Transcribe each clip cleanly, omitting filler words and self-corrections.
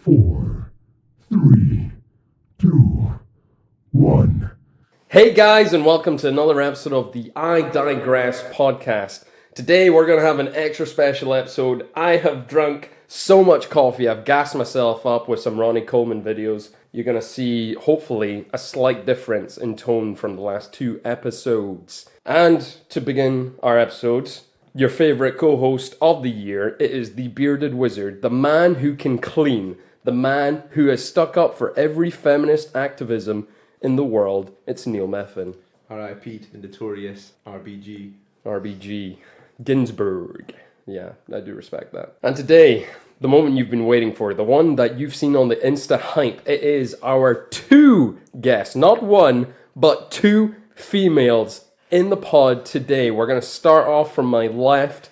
4, 3, 2, 1. Hey guys, and welcome to another episode of the I Digress podcast. Today we're going to have an extra special episode. I have drunk so much coffee, I've gassed myself up with some Ronnie Coleman videos. You're going to see, hopefully, a slight difference in tone from the last two episodes. And to begin our episodes, your favourite co-host of the year, it is the bearded wizard, the man who can clean, the man who has stuck up for every feminist activism in the world. It's Neil Meffin. R.I.P. to the notorious RBG. RBG. Ginsburg. Yeah, I do respect that. And today, the moment you've been waiting for, the one that you've seen on the Insta hype, it is our two guests, not one, but two females in the pod today. We're going to start off from my left.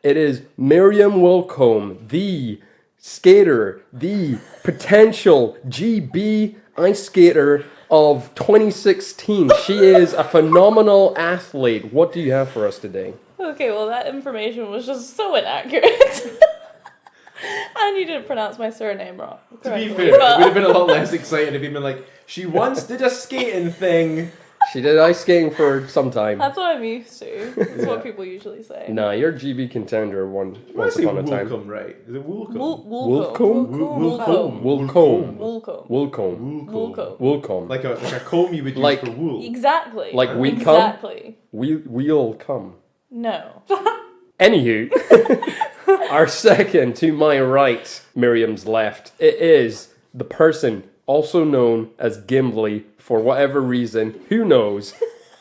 It is Miriam Wilcombe, the skater, the potential GB ice skater of 2016. She is a phenomenal athlete. What do you have for us today? Okay, well that information was just so inaccurate. And you didn't pronounce my surname wrong. To be fair, it would have been a lot less exciting if you'd been like, she once did a skating thing. She did ice skating for some time. That's what I'm used to. That's what people usually say. Nah, you're GB contender once Say upon a time. Woolcombe, right? Is it Woolcombe? Woolcombe? Woolcombe. Woolcombe. Woolcombe. Woolcombe. Woolcombe. Woolcombe. Like a comb you would use Like- for wool. Exactly. Like we come? Exactly. We'll come. No. Anywho, our second to my right, Miriam's left, it is the person also known as Gimli for whatever reason. Who knows?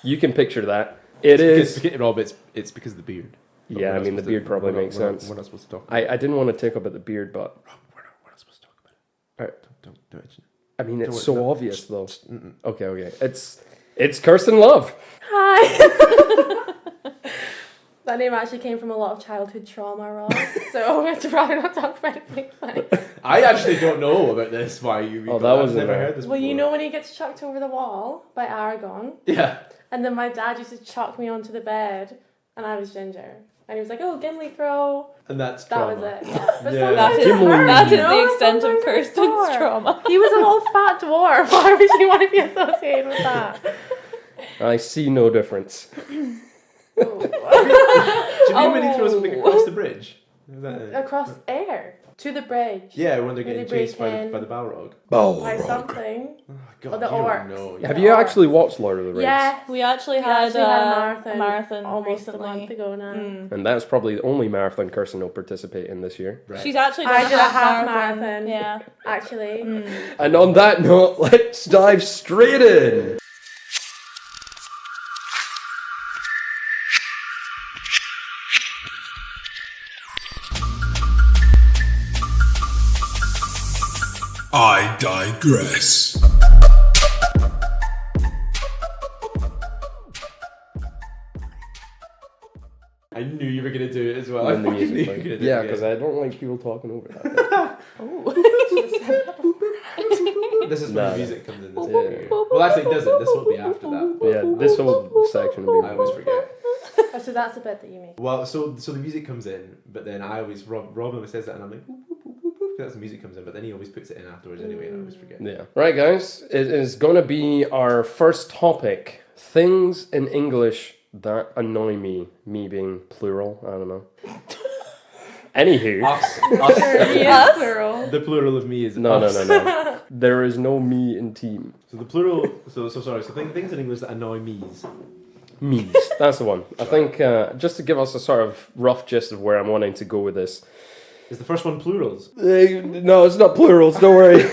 You can picture that. It's because of the beard. But Yeah, we're I not mean, the supposed beard to- probably we're not- makes we're not- sense. We're not supposed to talk about it. I didn't want to take up at the beard, but We're not supposed to talk about it. Alright. Don't mention it. I mean, it's Don't- so no, obvious though. Mm-mm. Okay. It's Kirsten Love. Hi. That name actually came from a lot of childhood trauma, Rob. So I'd rather not talk about it like that. I actually don't know about this. Why you? Oh, that was I've never a- heard this. Well, you before. know when he gets chucked over the wall by Aragorn, Yeah. and then my dad used to chuck me onto the bed, and I was ginger, and he was like, "Oh, Gimli throw." And that's That trauma. was it. Yeah. But Yeah. sometimes That is, it's Gimli. hard, that is you know? the extent of Sometimes it's Kirsten's hard. trauma. He was an old fat dwarf. Why would you want to be associated with that? I see no difference. Do you mean when he throws something across the bridge? Is that it? Across air to the bridge. Yeah, when they're When getting they chased by break the, in. by the Balrog. By something. Oh, God, Or the you don't orcs. know. Have The you orcs. actually watched Lord of the Rings? Yeah. We actually We had, actually had a marathon almost recently. a month ago now. And that's probably the only marathon Kirsten will participate in this year. Right. She's actually done I did a half marathon. marathon. Yeah. Actually. And on that note, let's dive straight in. I digress. I knew you were going to do it as well. I When the fucking knew music you were plays. going to do Yeah, it. because I don't like people talking over that. This is Nah. when the music comes in. This Yeah. area. Well, actually, it doesn't. This will be after that. Yeah, this whole section will be. I always forget. Oh, so that's the bit that you make. Well, so the music comes in, but then Rob always says that, and I'm like, boop, boop, boop, boop, boop, that's the music comes in, but then he always puts it in afterwards anyway, and I always forget. Yeah. Right, guys. It is going to be our first topic. Things in English that annoy me. Me being plural. I don't know. Anywho. Us. Yes. Plural. The plural of me is No. us. There is no me in team. So the plural, so things in English that annoy me's. Me's. That's the one. I think just to give us a sort of rough gist of where I'm wanting to go with this. Is the first one plurals? No, it's not plurals, don't worry.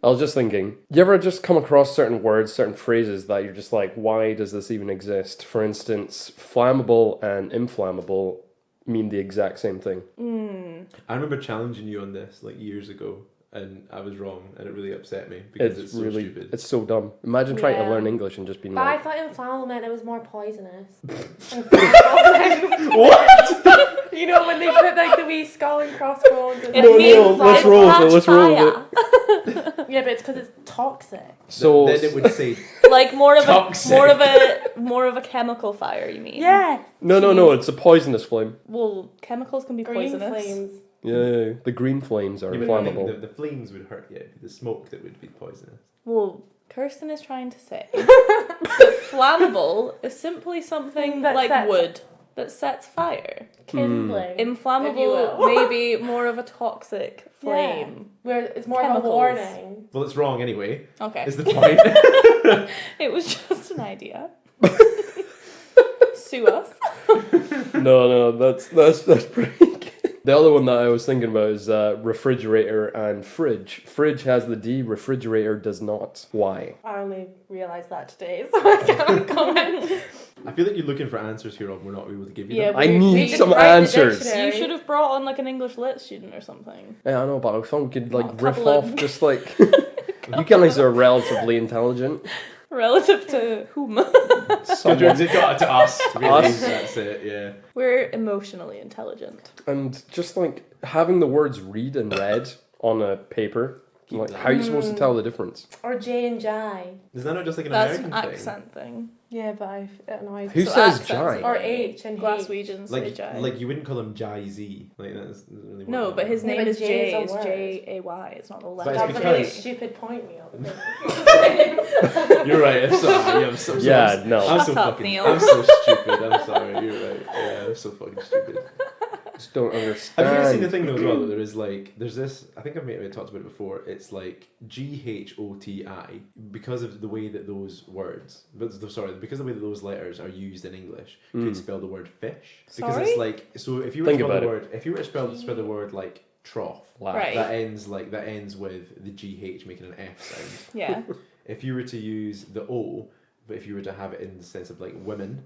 I was just thinking, you ever just come across certain words, certain phrases that you're just like, why does this even exist? For instance, flammable and inflammable mean the exact same thing. I remember challenging you on this like years ago, and I was wrong, and it really upset me because it's so really, stupid. it's so dumb. Imagine trying to Yeah. learn English and just being But I like, thought inflammable meant it was more poisonous. What? You know when they put like the wee skull and crossbones and It No, means no, let's like roll with it, catch let's roll with fire. yeah, but it's because it's toxic. so Then it would say Like more of Toxic. more of a chemical fire, you mean? Yeah. no, it's a poisonous flame. Well, chemicals can be Green poisonous. flames. Yeah, the green flames are Yeah, but I think flammable. the flames would hurt you. It'd be the smoke that would be poisonous. Well, Kirsten is trying to say that flammable is simply something That like sets- wood that sets fire. Kindling. Inflammable, will. maybe more of a toxic flame. Where it's more Chemicals. of a warning. Well, it's wrong anyway. Okay. Is the point? It was just an idea. Sue us. No, that's pretty good. The other one that I was thinking about is refrigerator and fridge. Fridge has the D, refrigerator does not. Why? I only realised that today, so I can't comment. I feel like you're looking for answers here, Rob. We're not able to give you Yeah, them. I we need didn't some write the answers. dictionary. You should have brought on like an English lit student or something. Yeah, I know, but I thought we could like Oh, a riff couple of- off just like... You guys are relatively intelligent. Relative to whom? Conjuring it got to us. Really. Us. That's it. Yeah. We're emotionally intelligent. And just like having the words read and read on a paper, like that. how are you supposed to tell the difference? Or J and J. Is that not just like an That's American an thing? accent thing. Yeah, but it annoys Who me. So says accents Jai? Or H and H. Glaswegians say Like, Jai. like you wouldn't call him Jai Z. Like that doesn't really work No, that but way. his Yeah, name but is J Jay. is a It's word. J-A-Y. It's not a But letter. it's That was a because- really stupid point, Neil. You're right. I'm sorry. I'm so Yeah, no. I'm so Shut up, fucking. Neil. I'm so stupid. I'm sorry. You're right. Yeah, I'm so fucking stupid. Just don't Have understand. you ever seen the thing though as well that there is like there's this I think I've maybe talked about it before. It's like GHOTI because of the way that those words, because of the way that those letters are used in English, could spell the word fish. Because Sorry? it's like so if you were to Think spell about the it. word if you were to spell the word like trough, Laugh. Right. that ends with the GH making an F sound. Yeah. If you were to use the O, but if you were to have it in the sense of like women,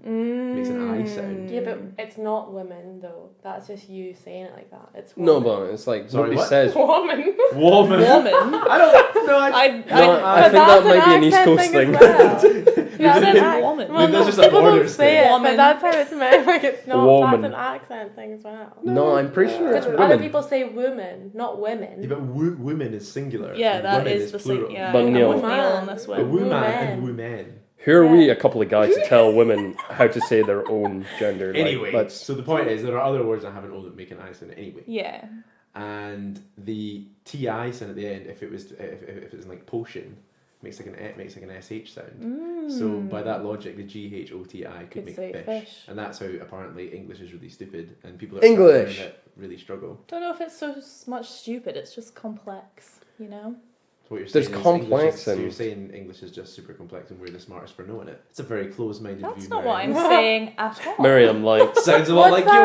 makes an I sound. Yeah, but it's not women though. That's just you saying it like that. It's No, woman. but it's like Sorry, nobody what? says. Woman. Woman. Woman. I don't know. No, I think But that that's might be an an East accent Coast thing thing. as well. You said that's- woman. Well, That's just a people border don't say it, Woman. but that's how it's meant. Like it's not. Woman. That's an accent thing as well. No, I'm pretty sure it's Because other women. people say woman, not women. Yeah, but women is singular. Yeah, and that women is the plural. same. Yeah, But I'm Neil- with Neil on this A one. woman Woman. and women. Who are we, Yeah. a couple of guys, to tell women how to say their own gender? Like, Anyway, let's- so the point is there are other words that have an O that make an I sound anyway. Yeah. And the TI sound at the end, if it's like potion, makes like an SH sound. So by that logic, the GHOTI could Could make say fish. fish. And that's how apparently English is really stupid and people that English. learn it really struggle. Don't know if it's so much stupid. It's just complex. You know. So what you're There's saying is complex English is, so and- you're saying English is just super complex and we're the smartest for knowing it. It's a very close-minded view. That's not what I'm Miriam. saying at all. Miriam, like, Sounds a lot What's like you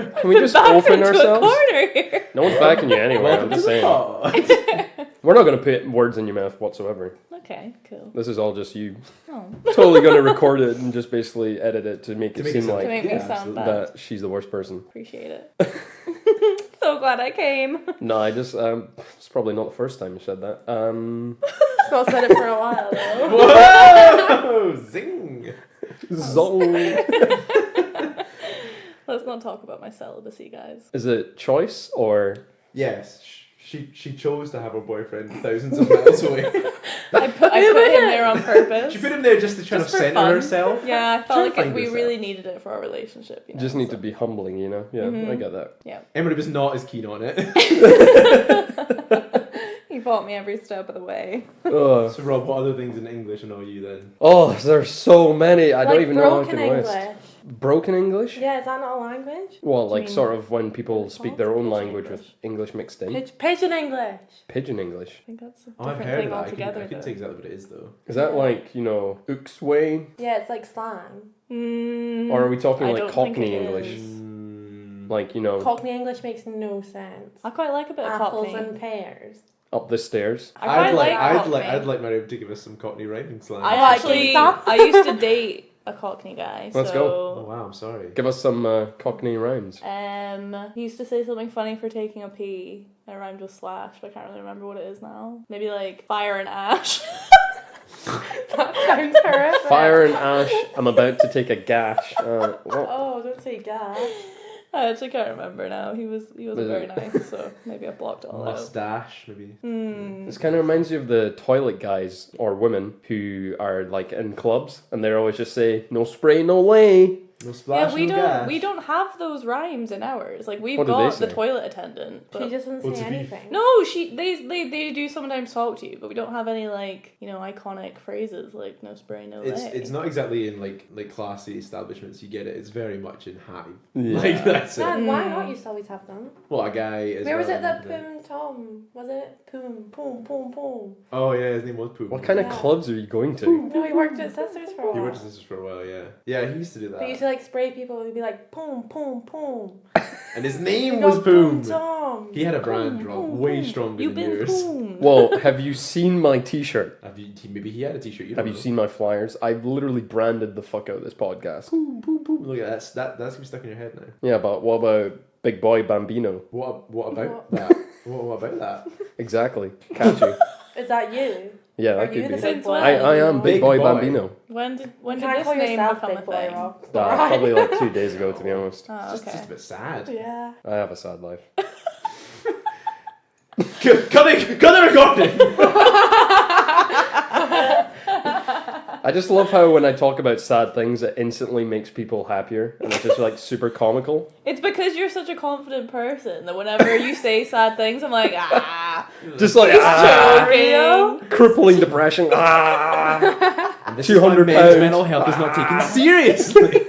were. can we just Back open into a ourselves? corner here. No one's backing you anyway, I'm Welcome to just the saying. pod. We're not going to put words in your mouth whatsoever. Okay. Cool. This is all just you. Oh. Totally going to record it and just basically edit it to make To it make it seem sound like To make me Yeah, sound absolutely. bad. that she's the worst person. Appreciate it. So glad I came. No, I just, it's probably not the first time you said that. I've not said it for a while though. Whoa! Zing! Zong. Let's not talk about my celibacy, guys. Is it choice or... Yes, she chose to have her boyfriend thousands of miles away. I put him there on purpose. She put him there just to try Just to for center fun. herself. Yeah, I Try felt and like find we yourself. really needed it for our relationship. You know, Just need so. to be humbling, you know? Yeah, I get that. Yeah. Emily was not as keen on it. He fought me every step of the way. Ugh. So Rob, what other things in English annoy you then? Oh, there's so many. I don't Like even know how I broken can list. English. Broken English? Yeah, is that not a language? Well, Do like you mean- sort of when people It's speak called their own Pidgin language English. with English mixed in. Pigeon English. Pigeon English. I think that's a Oh, I've different heard thing of that. altogether. I couldn't say exactly what it is though. Is that Yeah. like, you know, Uxway? Yeah, it's like slang. Or are we talking I like don't think Cockney it English? is. Like, you know, Cockney English makes no sense. I quite like a bit of Apples Cockney. and pears. up the stairs. I quite like Cockney. I'd like Miriam to give us some Cockney rhyming slang. I Like actually, some. I used to date a Cockney guy. Let's Oh so, wow, I'm sorry. Give us some Cockney rhymes. He used to say something funny for taking a pee. It rhymed with slash, but I can't really remember what it is now. Maybe like fire and ash. That sounds horrific. Fire and ash, I'm about to take a gash. What? Oh, don't say gas. I actually can't remember now. He was Is very it- nice, so maybe I blocked it all out. Mustache, maybe. This kind of reminds you of the toilet guys or women who are like in clubs and they always just say, no spray, no lay. No splash, Yeah, we no don't gas. we don't have those rhymes in ours. Like we've What do they got the say? toilet attendant. But She just doesn't Well, say to be- anything. no, they do sometimes talk to you, but we don't have any like, iconic phrases like no spray, no lay. It's not exactly in like classy establishments you get it. It's very much in hive. Yeah. Like that's Dad, it. why not? Used to always have them. Well, a guy is. Where was it that Poom Tom? Was it Poom Poom? Oh yeah, his name was Poom. What kind of Yeah. clubs are you going to? No, he worked at Sisters for a while. He worked at Sisters for a while, yeah. Yeah, he used to do They used that. to like spray people. He'd be like Poom Poom. And his We name got was Poom. Tom. He had a brand way stronger You've than been yours. poom. Well, have you seen my T-shirt? Maybe he had a T-shirt. Have you seen my flyers? I've literally branded the fuck out of this podcast. Boom, boom, boom. Look at that's gonna be stuck in your head now. Yeah, but what about Big Boy Bambino? What about that? What about that? Exactly. Catchy. Is that you? Yeah, Are that you could the be. big boy? I am Big Big Boy boy. Bambino. When did You can't this call name yourself become a Big Boy, thing? Rob. It's Nah, not right. probably like 2 days ago, to be honest. Oh, Just okay. a bit sad. Yeah. I have a sad life. Cut the recording! I just love how when I talk about sad things, it instantly makes people happier, and it's just like super comical. It's because you're such a confident person that whenever you say sad things, I'm like, Just like joking. crippling depression. Ah, And this 200 is why men's pounds. mental health is not taken seriously.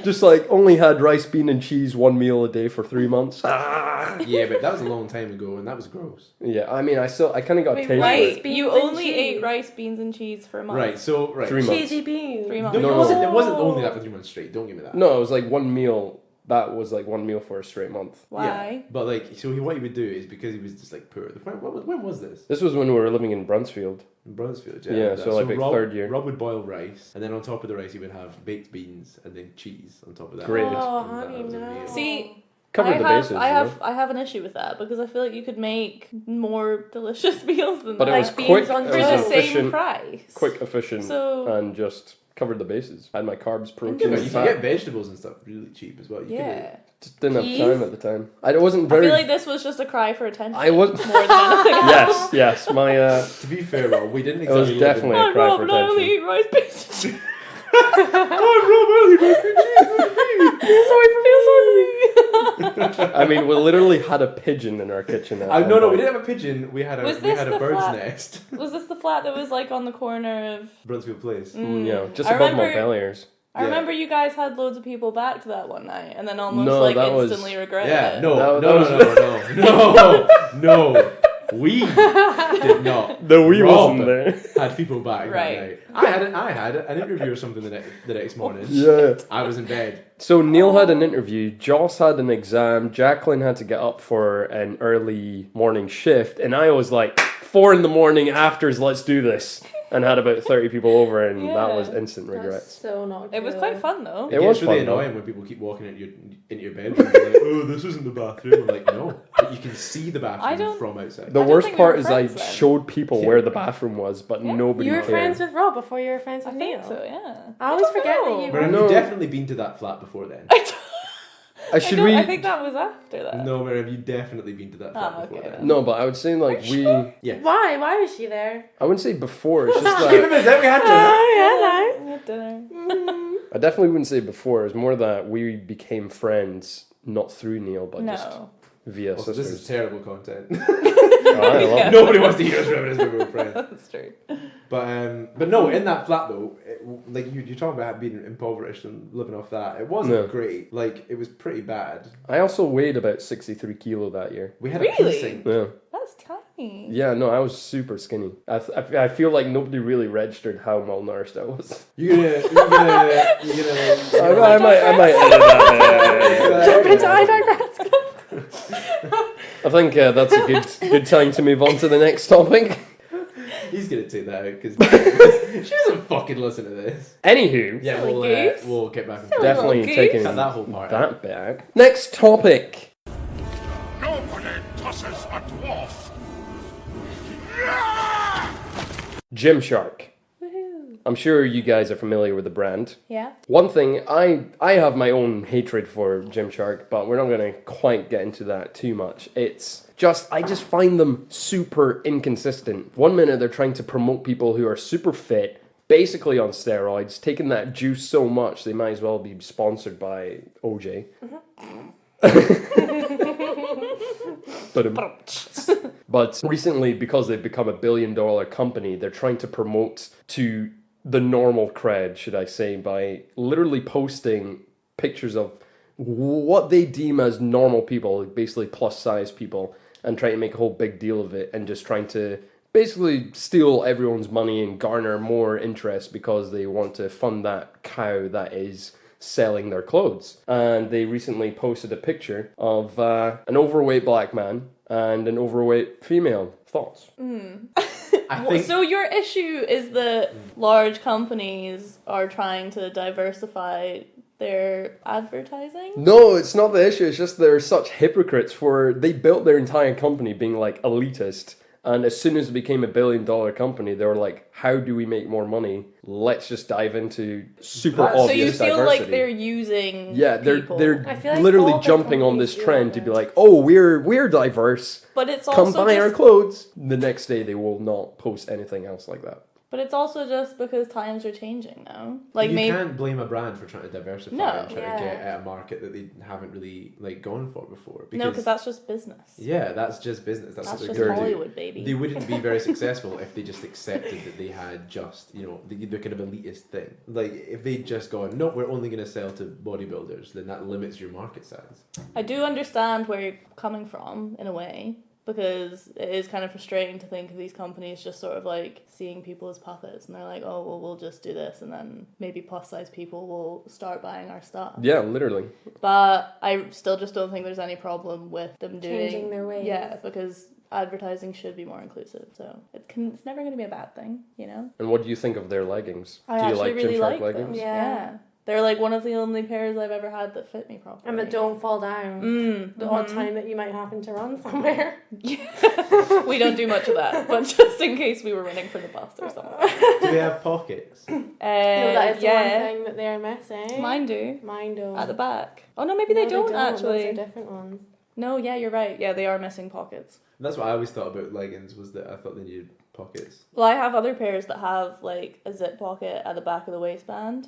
just like only had rice, bean, and cheese 1 meal a day for 3 months. Ah. Yeah, but that was a long time ago, and that was gross. Yeah, I mean, I kind of got Wait, tasted. rice, it. beans, You and only cheese. ate rice, beans, and cheese for a month. Right, so 3 months. Cheesy beans. 3 No, months. No, it wasn't only that for 3 months straight. Don't give me that. No, it was like 1 meal. That was like 1 meal for a straight month. Why? Yeah, but like, so what he would do is because he was just like poor. When was this? This was when we were living in Brunsfield. In Brunsfield, Yeah, so like Rob, third year. Rob would boil rice, and then on top of the rice, he would have baked beans and then cheese on top of that. Great. Oh, And that honey, was a no. meal. See, Covered I the have, bases. I you have, know? I have an issue with that because I feel like you could make more delicious meals than But it that. was Like beans quick. on It for was the toast. same efficient. price. Quick, efficient, So- and just covered the bases. Had my carbs, Yeah, protein, but and you can fat. get vegetables and stuff really cheap as well. You Yeah. Just didn't have Peas? time at the time. I wasn't I very. feel like this was just a cry for attention. I was- more than anything else. Yes. My. To be fair, Rob, we didn't It was exactly. definitely a Oh, cry Rob, for and I only attention. eat rice, beans, and cheese. I mean, we literally had a pigeon in our kitchen. At one No, we point. didn't have a pigeon. We had a Was this a the bird's flat- nest. Was this the flat that was like on the corner of? Brunsfield Place. Yeah, just I above remember- Montpelliers. I Yeah. remember you guys had loads of people back to that one night, and then almost No, like that was- instantly regretted Yeah, it. no, That no. We did not. The wee Rob wasn't there. Had people back Right. that night. I had an interview or something the next morning. Yeah. I was in bed. So Neil had an interview, Joss had an exam, Jacqueline had to get up for an early morning shift, and I was like, 4 a.m, afters, let's do this. And had about 30 people over, and that Yeah. was instant That's regrets. so not It was cool. quite fun though. It was really fun, though. annoying when people keep walking into your bedroom and be like, oh, this isn't the bathroom. I'm like, no. But you can see the I bathroom don't- from outside. The I don't worst think we were part is I friends then. showed people Yeah. where the bathroom was, but nobody You were cared. friends with Rob before you were friends I with think Neil. so, yeah. I always don't forget that know. you But have No. you definitely been to that flat before then? I think that was after that. No, Mary, have you definitely been to that flat Oh, before okay, then? then. No, but I would say like Yeah. Why? Why was she there? I wouldn't say before. It's just Give him like a sec, we had to. Oh, We had dinner. I definitely wouldn't say before. It's more that we became friends not through Neil, but just No. via Also, sisters. this is terrible content. Oh, I love it. Nobody wants to hear us reminisce when we were friends. That's true. But no, in that flat though, like you're talking about being impoverished and living off that. It wasn't No. great. Like it was pretty bad. I also weighed about 63 kilo that year. We had Really? a piecing. Yeah. That's tiny. Yeah, no, I was super skinny. I feel like nobody really registered how malnourished I was. You're gonna. I might edit that. Jump into I digress. I think that's a good time to move on to the next topic. He's gonna take that out because she doesn't fucking listen to this. Anywho, Yeah, Silly goose. we'll get back on Silly track. definitely goose. taking Cut that whole part out. that back. Next topic. Nobody tosses a dwarf. Gymshark. I'm sure you guys are familiar with the brand. Yeah. One thing, I have my own hatred for Gymshark, but we're not going to quite get into that too much. It's just, I just find them super inconsistent. 1 minute they're trying to promote people who are super fit, basically on steroids, taking that juice so much they might as well be sponsored by OJ. But recently, because they've become a $1 billion company, they're trying to promote to the normal cred, should I say, by literally posting pictures of what they deem as normal people, basically plus size people, and trying to make a whole big deal of it, and just trying to basically steal everyone's money and garner more interest because they want to fund that cow that is selling their clothes. And they recently posted a picture of an overweight black man and an overweight female. Thoughts? I think So your issue is that large companies are trying to diversify their advertising? No, it's not the issue. It's just they're such hypocrites they built their entire company being like elitist. And as soon as it became a $1 billion company, they were like, how do we make more money? Let's just dive into super So obvious So you feel diversity. like they're using they're I feel like literally all the jumping on companies this do trend that. to be like, oh, we're diverse. But it's Come also buy our just, clothes. The next day they will not post anything else like that. but it's also just because times are changing now. Like you maybe can't blame a brand for trying to diversify No. and trying to get at a market that they haven't really like gone for before. because that's just business. yeah, that's just business. That's That's what just they're gonna do. Hollywood, baby. They wouldn't be very successful if they just accepted that they had just, the kind of elitist thing. Like, if they'd just gone, no, we're only going to sell to bodybuilders, then that limits your market size. I do understand where you're coming from in a way, because it is kind of frustrating to think of these companies just sort of like seeing people as puppets, and they're like, oh, well, we'll just do this, and then maybe plus size people will start buying our stuff. Yeah, literally. But I still just don't think there's any problem with them Changing their ways. Yeah, because advertising should be more inclusive, so it's never going to be a bad thing, And what do you think of their leggings? I do you actually like really Gymshark like leggings? them. Yeah. They're like one of the only pairs I've ever had that fit me properly. And that don't fall down. The odd time that you might happen to run somewhere. We don't do much of that, but just in case we were running for the bus or something. Do they have pockets? No, that is the one thing that they're missing. Mine do. Mine don't. At the back. Oh no, maybe they don't actually. Those are different ones. No, yeah, you're right. Yeah, they are missing pockets. That's what I always thought about leggings, was that I thought they needed pockets. Well, I have other pairs that have like a zip pocket at the back of the waistband.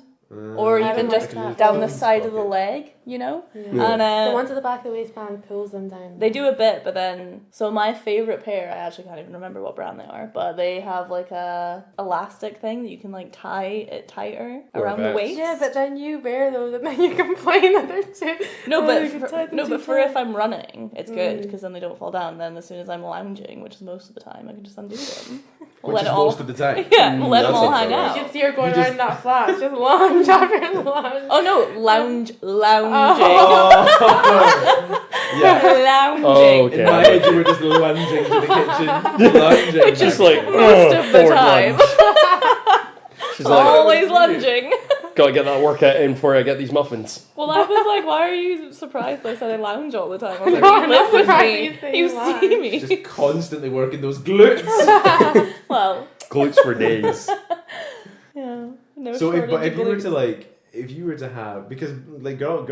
Or I even like just that. down the side of the leg, Yeah. And The ones at the back of the waistband pulls them down. they do a bit, but then so my favorite pair, I actually can't even remember what brand they are, but they have like a elastic thing that you can like tie it tighter around the Corvettes. waist. Yeah, but then you wear those and then you complain that they're too. No, Oh, but you can tie them too for tight. if I'm running, it's good because then they don't fall down. Then as soon as I'm lounging, which is most of the time, I can just undo them. Which let is it all most of the time. let them that's all not hang bad. out. You can see her going You just- around that flat, just lounge after lounge. Oh no, lounging, Oh, yeah. lounging. Oh, okay. In my head, you were just lunging to the kitchen. Lunging. Just like Most of the forward time. lunge. She's like, Always lunging. gotta get that workout in before I get these muffins. Well, I was like, why are you surprised I said I lounge all the time? I was like, No, you I'm live not with surprised me. you say You you see lounge. Just me. constantly working those glutes. Well, Glutes for days. yeah. No So, shortage if of you were glutes. to if you were to have, because like girl,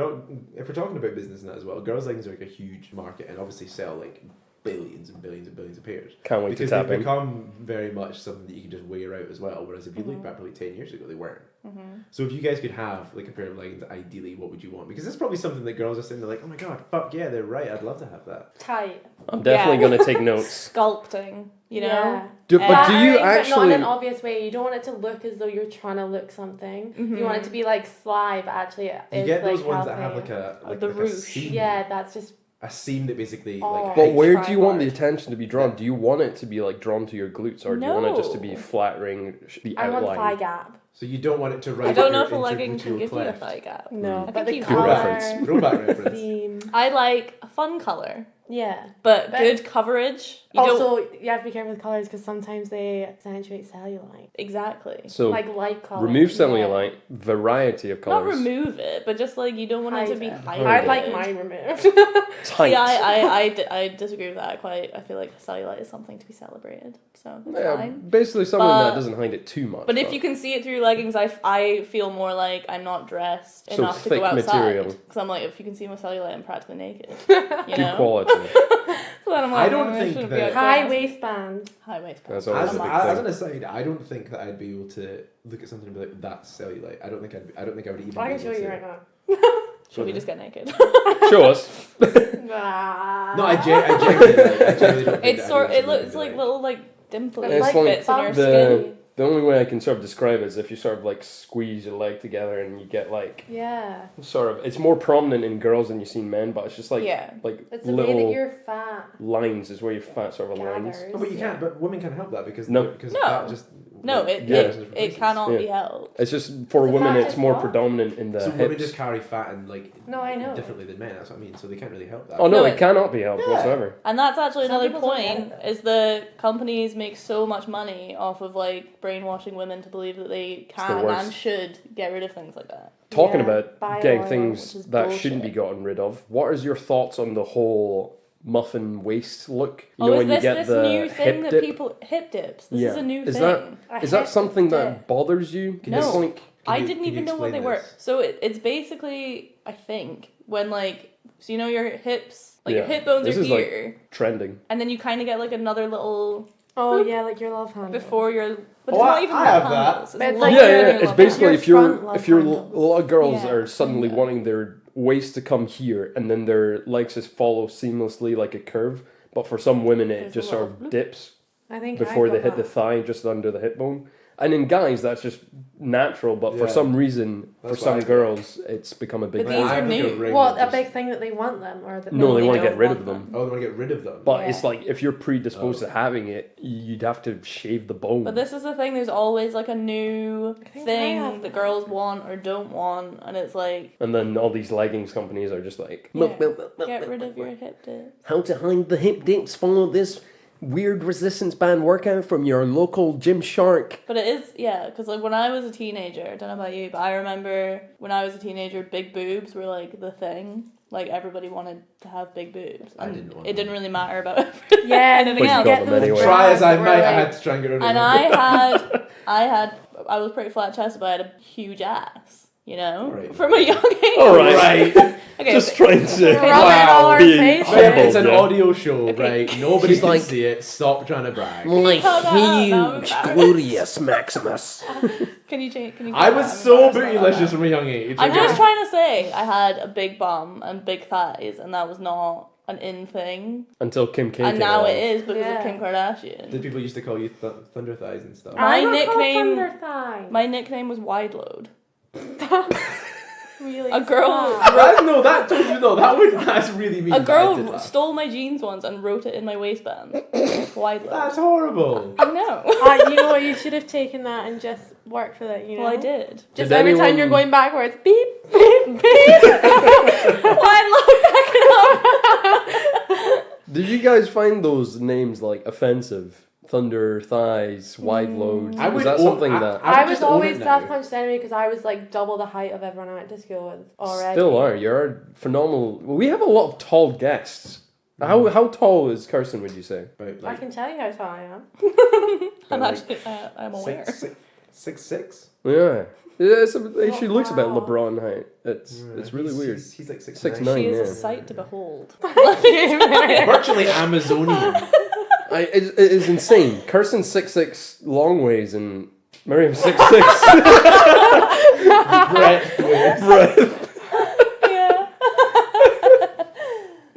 if we're talking about business and that as well, girls' leggings are like a huge market and obviously sell like billions and billions and billions of pairs. Can't wait Because to tap they've in. become very much something that you can just wear out as well. Whereas if you look back probably 10 years ago, they weren't. So if you guys could have like a pair of leggings, ideally, what would you want? Because it's probably something that girls are sitting there like, oh my god, fuck yeah, they're right. I'd love to have that. Tight. I'm definitely Yeah. gonna take notes. Sculpting, you know? Yeah. But do you Flattering, but not actually? in an obvious way. You don't want it to look as though you're trying to look something. You want it to be like sly, but actually it You is get those like ones that have healthy. like The a ruche. seam. Yeah, that's just A seam that basically Oh. like. But Like where do you want the tripod. attention to be drawn? Do you want it to be like drawn to your glutes, or do you want it just to be No. flattering the I want outline? thigh gap. So you don't want it to right I don't know your if a legging can intergluteal give you a cleft. thigh gap. No, I but think the you Good color, reference. Throwback reference. seam. I like a fun colour, Yeah. but But- good coverage. You don't Also, you have to be careful with colours because sometimes they accentuate cellulite. exactly. So Like light colours. remove cellulite, variety of Not colors. remove it, but just like you don't want it to be Hide it. highlighted. I'd like mine removed. Tight. See, I disagree with that. I feel like cellulite is something to be celebrated, so that's Yeah, fine. basically something But- that doesn't hide it too much. But if you can see it through leggings, I feel more like I'm not dressed enough to thick go outside. material. Because I'm like, if you can see my cellulite, I'm practically naked. You good know? quality. It's Then I'm I like, don't "Oh, think shouldn't be that- out High there." waistband. High waistband. That's always As, a big as thing. an aside, I don't think that I'd be able to look at something and be like, "That's cellulite." I don't think I would even. I be can show able you to- right now. Should we just get naked? Show us. Nah. No, I genuinely don't. Think It's that sort. I'd It be able to looks be like little like dimply It's like bits in your bumps. skin. The only way I can sort of describe it is if you sort of like squeeze your leg together and you get like Yeah. sort of, it's more prominent in girls than you see in men, but it's just like Yeah. like It's the way that little you're fat. lines is where your fat sort of aligns. Gathers. No, but you can't. But women can't help that because No. because No. that just No, like, it Yeah. goes in different it places. cannot Yeah. be helped. It's just for The women, fat it's is more what? predominant in the So women hips. just carry fat and like No, I know. differently than men. That's what I mean. So they can't really help that. Oh no, No, it it- cannot be helped Yeah. whatsoever. And that's actually Some another people don't get point, it, though. is the companies make so much money off of like brainwashing women to believe that they can worst. and should get rid of things like that. Talking Yeah, about bio getting oil, things which is that shouldn't be bullshit. gotten rid of, what is your thoughts on the whole muffin waist look? You Oh, know, is when you this get this the new thing hip that dip? people hip dips? This Yeah. is a new Is thing. that- I Is that hate something the that bothers you? Can It's you- like I you- didn't can you even know what they explain were. this? So it's basically, I think, when like, so you know your hips, like your Yeah. hip bones This are is, like, here, trending. and then you kind of get like another little Oh yeah, like your love handle. before your. But Oh, it's not I- even I love have that. handles, But it's it's like Yeah, longer yeah, than yeah. your It's love basically Your if you're front love a handles. lot of girls Yeah. are suddenly Yeah. wanting their waist to come here and then their legs just follow seamlessly like a curve. But for some women, it There's a just sort little of bloop. dips I think before I they got hit the that. thigh, just under the hip bone. And in guys, that's just natural. But for Yeah. some reason, That's for what I some get. girls, it's become a big But deal. these I are have like new. ring What, that a big just- thing that they want them, or that No, they want to don't get rid want of them. Oh, they want to get rid of them. But Yeah. it's like if you're predisposed Oh. to having it, you'd have to shave the bone. But this is the thing. There's always like a new I think I thing have that that. girls want or don't want, and it's like And then all these leggings companies are just like, Yeah, get rid of your hip dip. how to hide the hip dips, follow this weird resistance band workout from your local Gym Shark. But it is, yeah, because like when I was a teenager, I don't know about you, but I remember when I was a teenager, big boobs were like the thing. Like everybody wanted to have big boobs. I And didn't want it them. didn't really matter about Yeah, anything But you else. got them anyway. Try as I We're might, I like- had to try and get rid of And them. I was pretty flat chested, but I had a huge ass, you know, Alright. from a young age. All right. Right. Okay, Just but- trying to Rubbing it all our be faces. humble, It's an yeah. audio show, right? Nobody She's can like- see it. Stop trying to brag. My Cut that out, now I'm huge embarrassed. gluteus maximus. Can you change? Can you? I cut was that? I'm so embarrassed about bootylicious that. from a young age. I'm okay? just trying to say I had a big bum and big thighs, and that was not an in thing, Until Kim K. and came now along. it is because Yeah. of Kim Kardashian. Did people used to call you Thunder Thighs and stuff? My I'm not called nickname- Thunder Thigh. My nickname was Wide Load. Really A girl- sad. No, that told you though. That's really mean. A but I did girl that. stole my jeans once and wrote it in my waistband. Wide Load. That's horrible. I know. You know what? You should have taken that and just worked with it. You know. Well, I did. Just Did every time anyone- you're going backwards, beep, beep, beep. Wide Load back it up. Did you guys find those names like offensive? Thunder, thighs, wide load. I Is would that own- something I- that I- I was just own always it now. self-conscious anyway because I was like double the height of everyone I went to school with already. still are? You're phenomenal. Well, we have a lot of tall guests. How tall is Kirsten? Would you say? About, I like, can tell you how tall I am. I'm like actually, I'm aware. 6'6". Yeah. She looks about wow. LeBron height. It's really weird. He's like 6'9". 6'9". She is yeah. a sight to behold. Virtually Amazonian. It is insane. Kirsten's 6'6" long ways and Miriam's 6'6". Breadth. Yeah.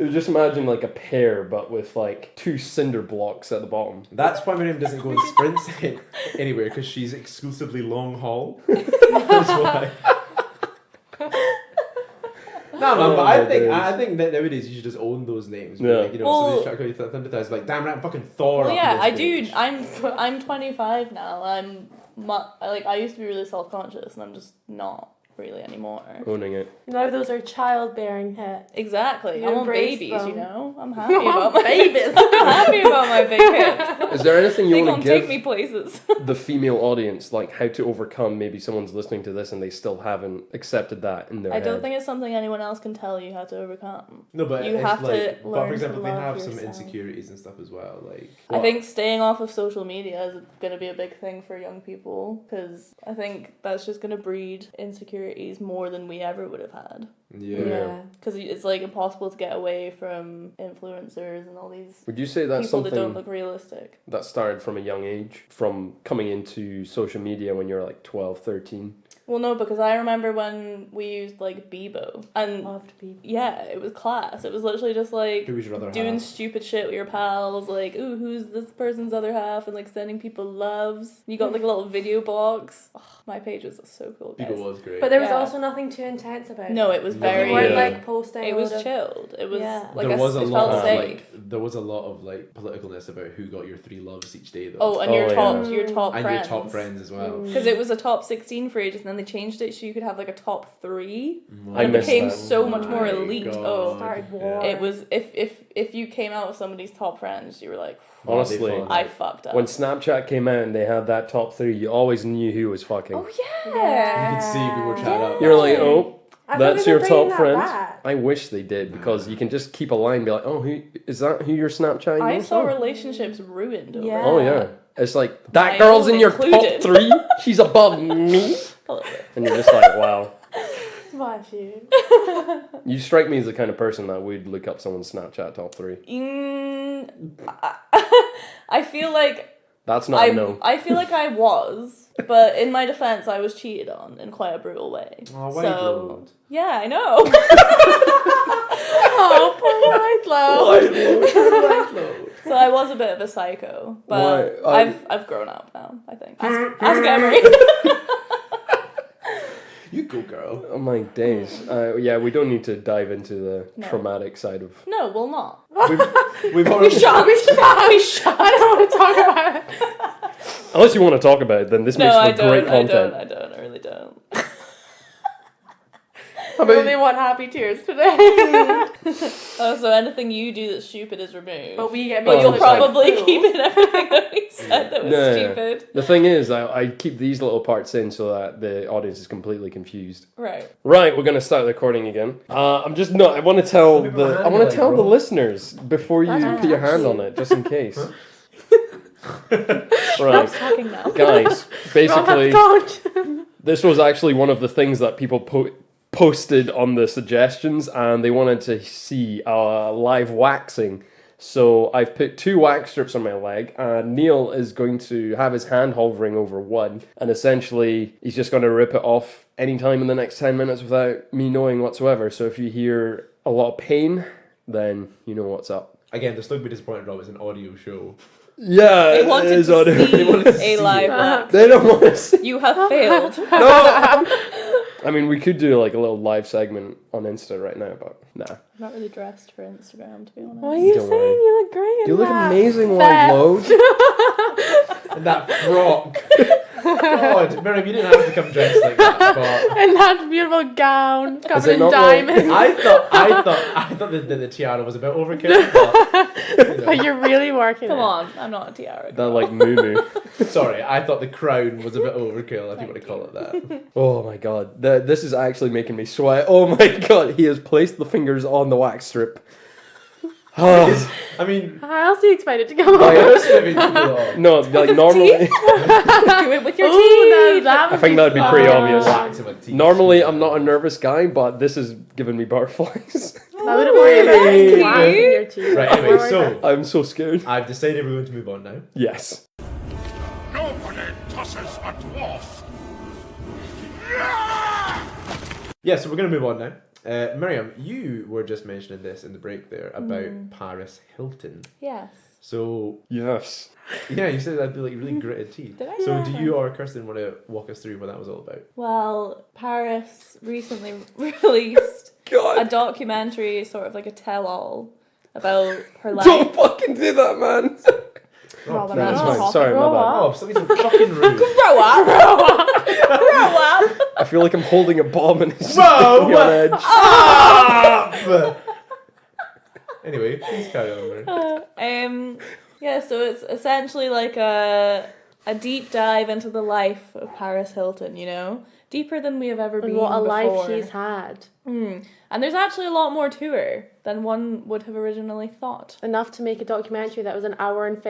Just imagine like a pear, but with like 2 cinder blocks at the bottom. That's why Miriam doesn't go in sprints anywhere, because she's exclusively long haul. That's why. No, man, Oh but my I days. think that nowadays you should just own those names. Yeah. Like, you know, Well- somebody's trying to call you Thunder Thighs, like, damn right, I'm fucking Thor. Well, up yeah, in I this do. bitch. I'm 25 now. I used to be really self-conscious, and I'm just not really anymore. Owning it. Now those are childbearing hips. Exactly. You I want embrace babies, them. you know? I'm happy about my babies. I'm happy about my big hips. Is there anything you They want gonna to take give me places. the female audience, like how to overcome? Maybe someone's listening to this and they still haven't accepted that in their I head. don't think it's something anyone else can tell you how to overcome. No, but You if, have to like, but learn for to example, they love have some yourself. insecurities and stuff as well. Like, I think staying off of social media is going to be a big thing for young people because I think that's just going to breed insecurity insecurities more than we ever would have had. Yeah. Because it's like impossible to get away from influencers and all these Would you say that's people that don't something look realistic. that started from a young age, from coming into social media when you're like 12, 13? Well, no, because I remember when we used like Bebo, and Loved Bebo. yeah, it was class. It was literally just like Who was your other doing half? stupid shit with your pals, like, ooh, who's this person's other half, and like sending people loves. You got like a little video box. Oh, my page was so cool, guys. People was great. But there was Yeah. also nothing too intense about it. No, it was No, very. You weren't Yeah. like posting. It a was load of- chilled. It was Yeah. like there was a it lot felt of safe. like there was a lot of like politicalness about who got your 3 loves each day though. Oh, and your Oh, top, yeah. your top and friends. your top friends as well. Because it was a top 16 for ages, and then they changed it so you could have like a top 3. I And it missed became that. so much more My elite. God. Oh, Started war. it was if you came out with somebody's top friends, you were like, Honestly, I fucked up. when Snapchat came out and they had that top 3, you always knew who was fucking. Oh yeah. Yeah. You could see people chat up. You're like, oh, I thought that's they were your bringing top that friend. back. I wish they did, because you can just keep a line and be like, oh, who is that? Who you're Snapchatting? I with? saw Oh. relationships ruined over. Yeah. Oh yeah, it's like that My girl's own in your included. top 3. She's above me, A little bit. and you're just like, wow. Bless you. You strike me as the kind of person that would look up someone's Snapchat top 3. I feel like That's not a no. I feel like I was, but in my defense, I was cheated on in quite a brutal way. Oh, white so load. yeah, I know. Oh, poor White Low. So I was a bit of a psycho, but Why? I've grown up now. I think. Ask Emery. You go, girl. Oh my days. Yeah, we don't need to dive into the No. traumatic side of. No, we'll not. We've already. We shot. I don't want to talk about it. Unless you want to talk about it, then this No, makes I for don't. great I content. don't. I really don't. How I about only want happy tears today. Oh, so anything you do that's stupid is removed. But we get But made you'll to look like probably fools. keep in everything that we said that was No. stupid. The thing is, I keep these little parts in so that the audience is completely confused. Right. Right, we're gonna start the recording again. I'm just not. I want to tell People the. hand I want like to tell the roll. listeners before you That's put your hand on actually- it, just in case. Stop Right, talking now. guys. Basically, Don't. this was actually one of the things that people posted on the suggestions, and they wanted to see live waxing. So I've put 2 wax strips on my leg, and Neil is going to have his hand hovering over one, and essentially he's just going to rip it off anytime in the next 10 minutes without me knowing whatsoever. So if you hear a lot of pain, then you know what's up. Again, they're still gonna be disappointed, Rob. It's an audio show. Yeah, They wanted it is to audio. They wanted to see a see live it. wax. They don't want to see. You have failed. No. I mean, we could do like a little live segment on Insta right now, but nah. I'm not really dressed for Instagram, to be honest. What are you Don't saying? worry. You look great in You look that. amazing, Vest. White Load. And that frock. God, Miriam, you didn't have to come dressed like that. But And that beautiful gown covered it in not like- diamonds. I thought the tiara was a bit overkill. But, you know. But you're really working Come it. on, I'm not a tiara. That like moo. Sorry, I thought the crown was a bit overkill, if you want to call it that. Oh my god, this is actually making me sweat. Oh my god, he has placed the fingers on the wax strip. Oh, I mean, How else do you expect it to come Oh, on? yeah. personally, no, like normally, Do it with your Ooh, teeth. now that I think that'd be pretty fun. obvious. wax in my teeth. normally I'm not a nervous guy, but this is giving me butterflies. I wouldn't worry about Hey. wax in your teeth. Right, anyway, so I'm so scared. I've decided we're going to move on now. Yes. Nobody tosses a dwarf. Yeah, so we're going to move on now. Miriam, you were just mentioning this in the break there about Paris Hilton. Yes. So, Yes. yeah, you said that'd be like really gritted teeth. Did I? So, Yeah. do you or Kirsten want to walk us through what that was all about? Well, Paris recently released a God, documentary, sort of like a tell-all about her life. don't fucking do that, man. Rob, Robin, No, I'm it's not fine. Sorry, my Grow bad. up. Rob, stop being so fucking rude. Grow up! Grow up! I feel like I'm holding a bomb and it's Whoa! on edge. Ah! Anyway, please carry on, Miriam. Yeah, so it's essentially like a deep dive into the life of Paris Hilton, you know? Deeper than we have ever been And what a before. life she's had. And there's actually a lot more to her. than one would have originally thought. Enough to make a documentary that was an hour and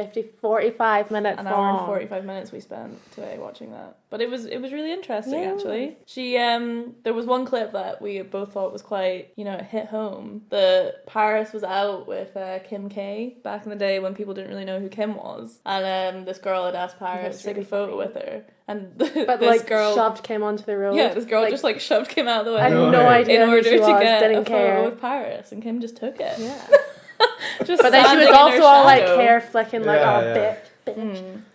45 minutes An long. hour and 45 minutes we spent today watching that. But it was really interesting, actually. She, there was one clip that we both thought was quite, it hit home. The Paris was out with Kim K back in the day when people didn't really know who Kim was. And this girl had asked Paris to take a photo with her. And But this like girl shoved Kim onto the road. Yeah, this girl just like shoved Kim out of the way. I had no idea in who order she to was, get didn't a photo care. with Paris, and Kim just took it. Yeah. Just But then she was standing in also her all like shadow. hair flicking like, Yeah, oh, yeah. bitch.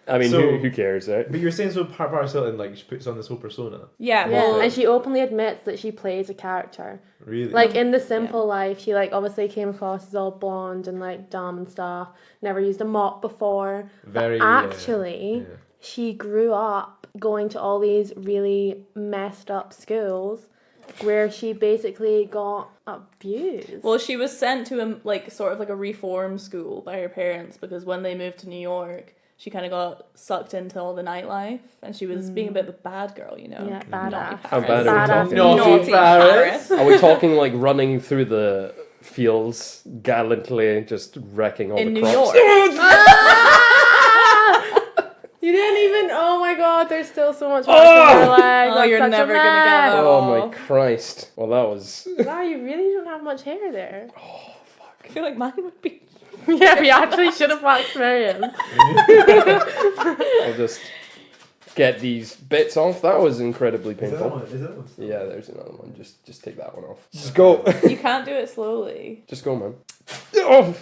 I mean, So- who cares, right? But you're saying so Paris Hilton, like, she puts on this whole persona. Yeah, Yeah, well, and she openly admits that she plays a character. Really? Like in The Simple Life, she like obviously came across as all blonde and like dumb and stuff. Never used a mop before. Very. But actually, yeah. she grew up going to all these really messed up schools where she basically got abused. well, she was sent to a reform school by her parents because when they moved to New York, she kind of got sucked into all the nightlife, and she was being a bit of a bad girl, Yeah, Naughty badass. How bad are we Badass. talking? Naughty Paris. Are we talking like running through the fields gallantly, just wrecking all in the New crops? York. You didn't even. Oh my God! There's still so much marks on your leg. Oh, That's you're such never a gonna get mess. that. Oh my Christ! Well, that was. Wow, you really don't have much hair there. I feel like mine would be. Yeah, we actually should have waxed Miriam. I'll just get these bits off. That was incredibly Is that painful. one? Is that one? Yeah, there's another one. Just take that one off. Just go. You can't do it slowly. Just go, man. Oh.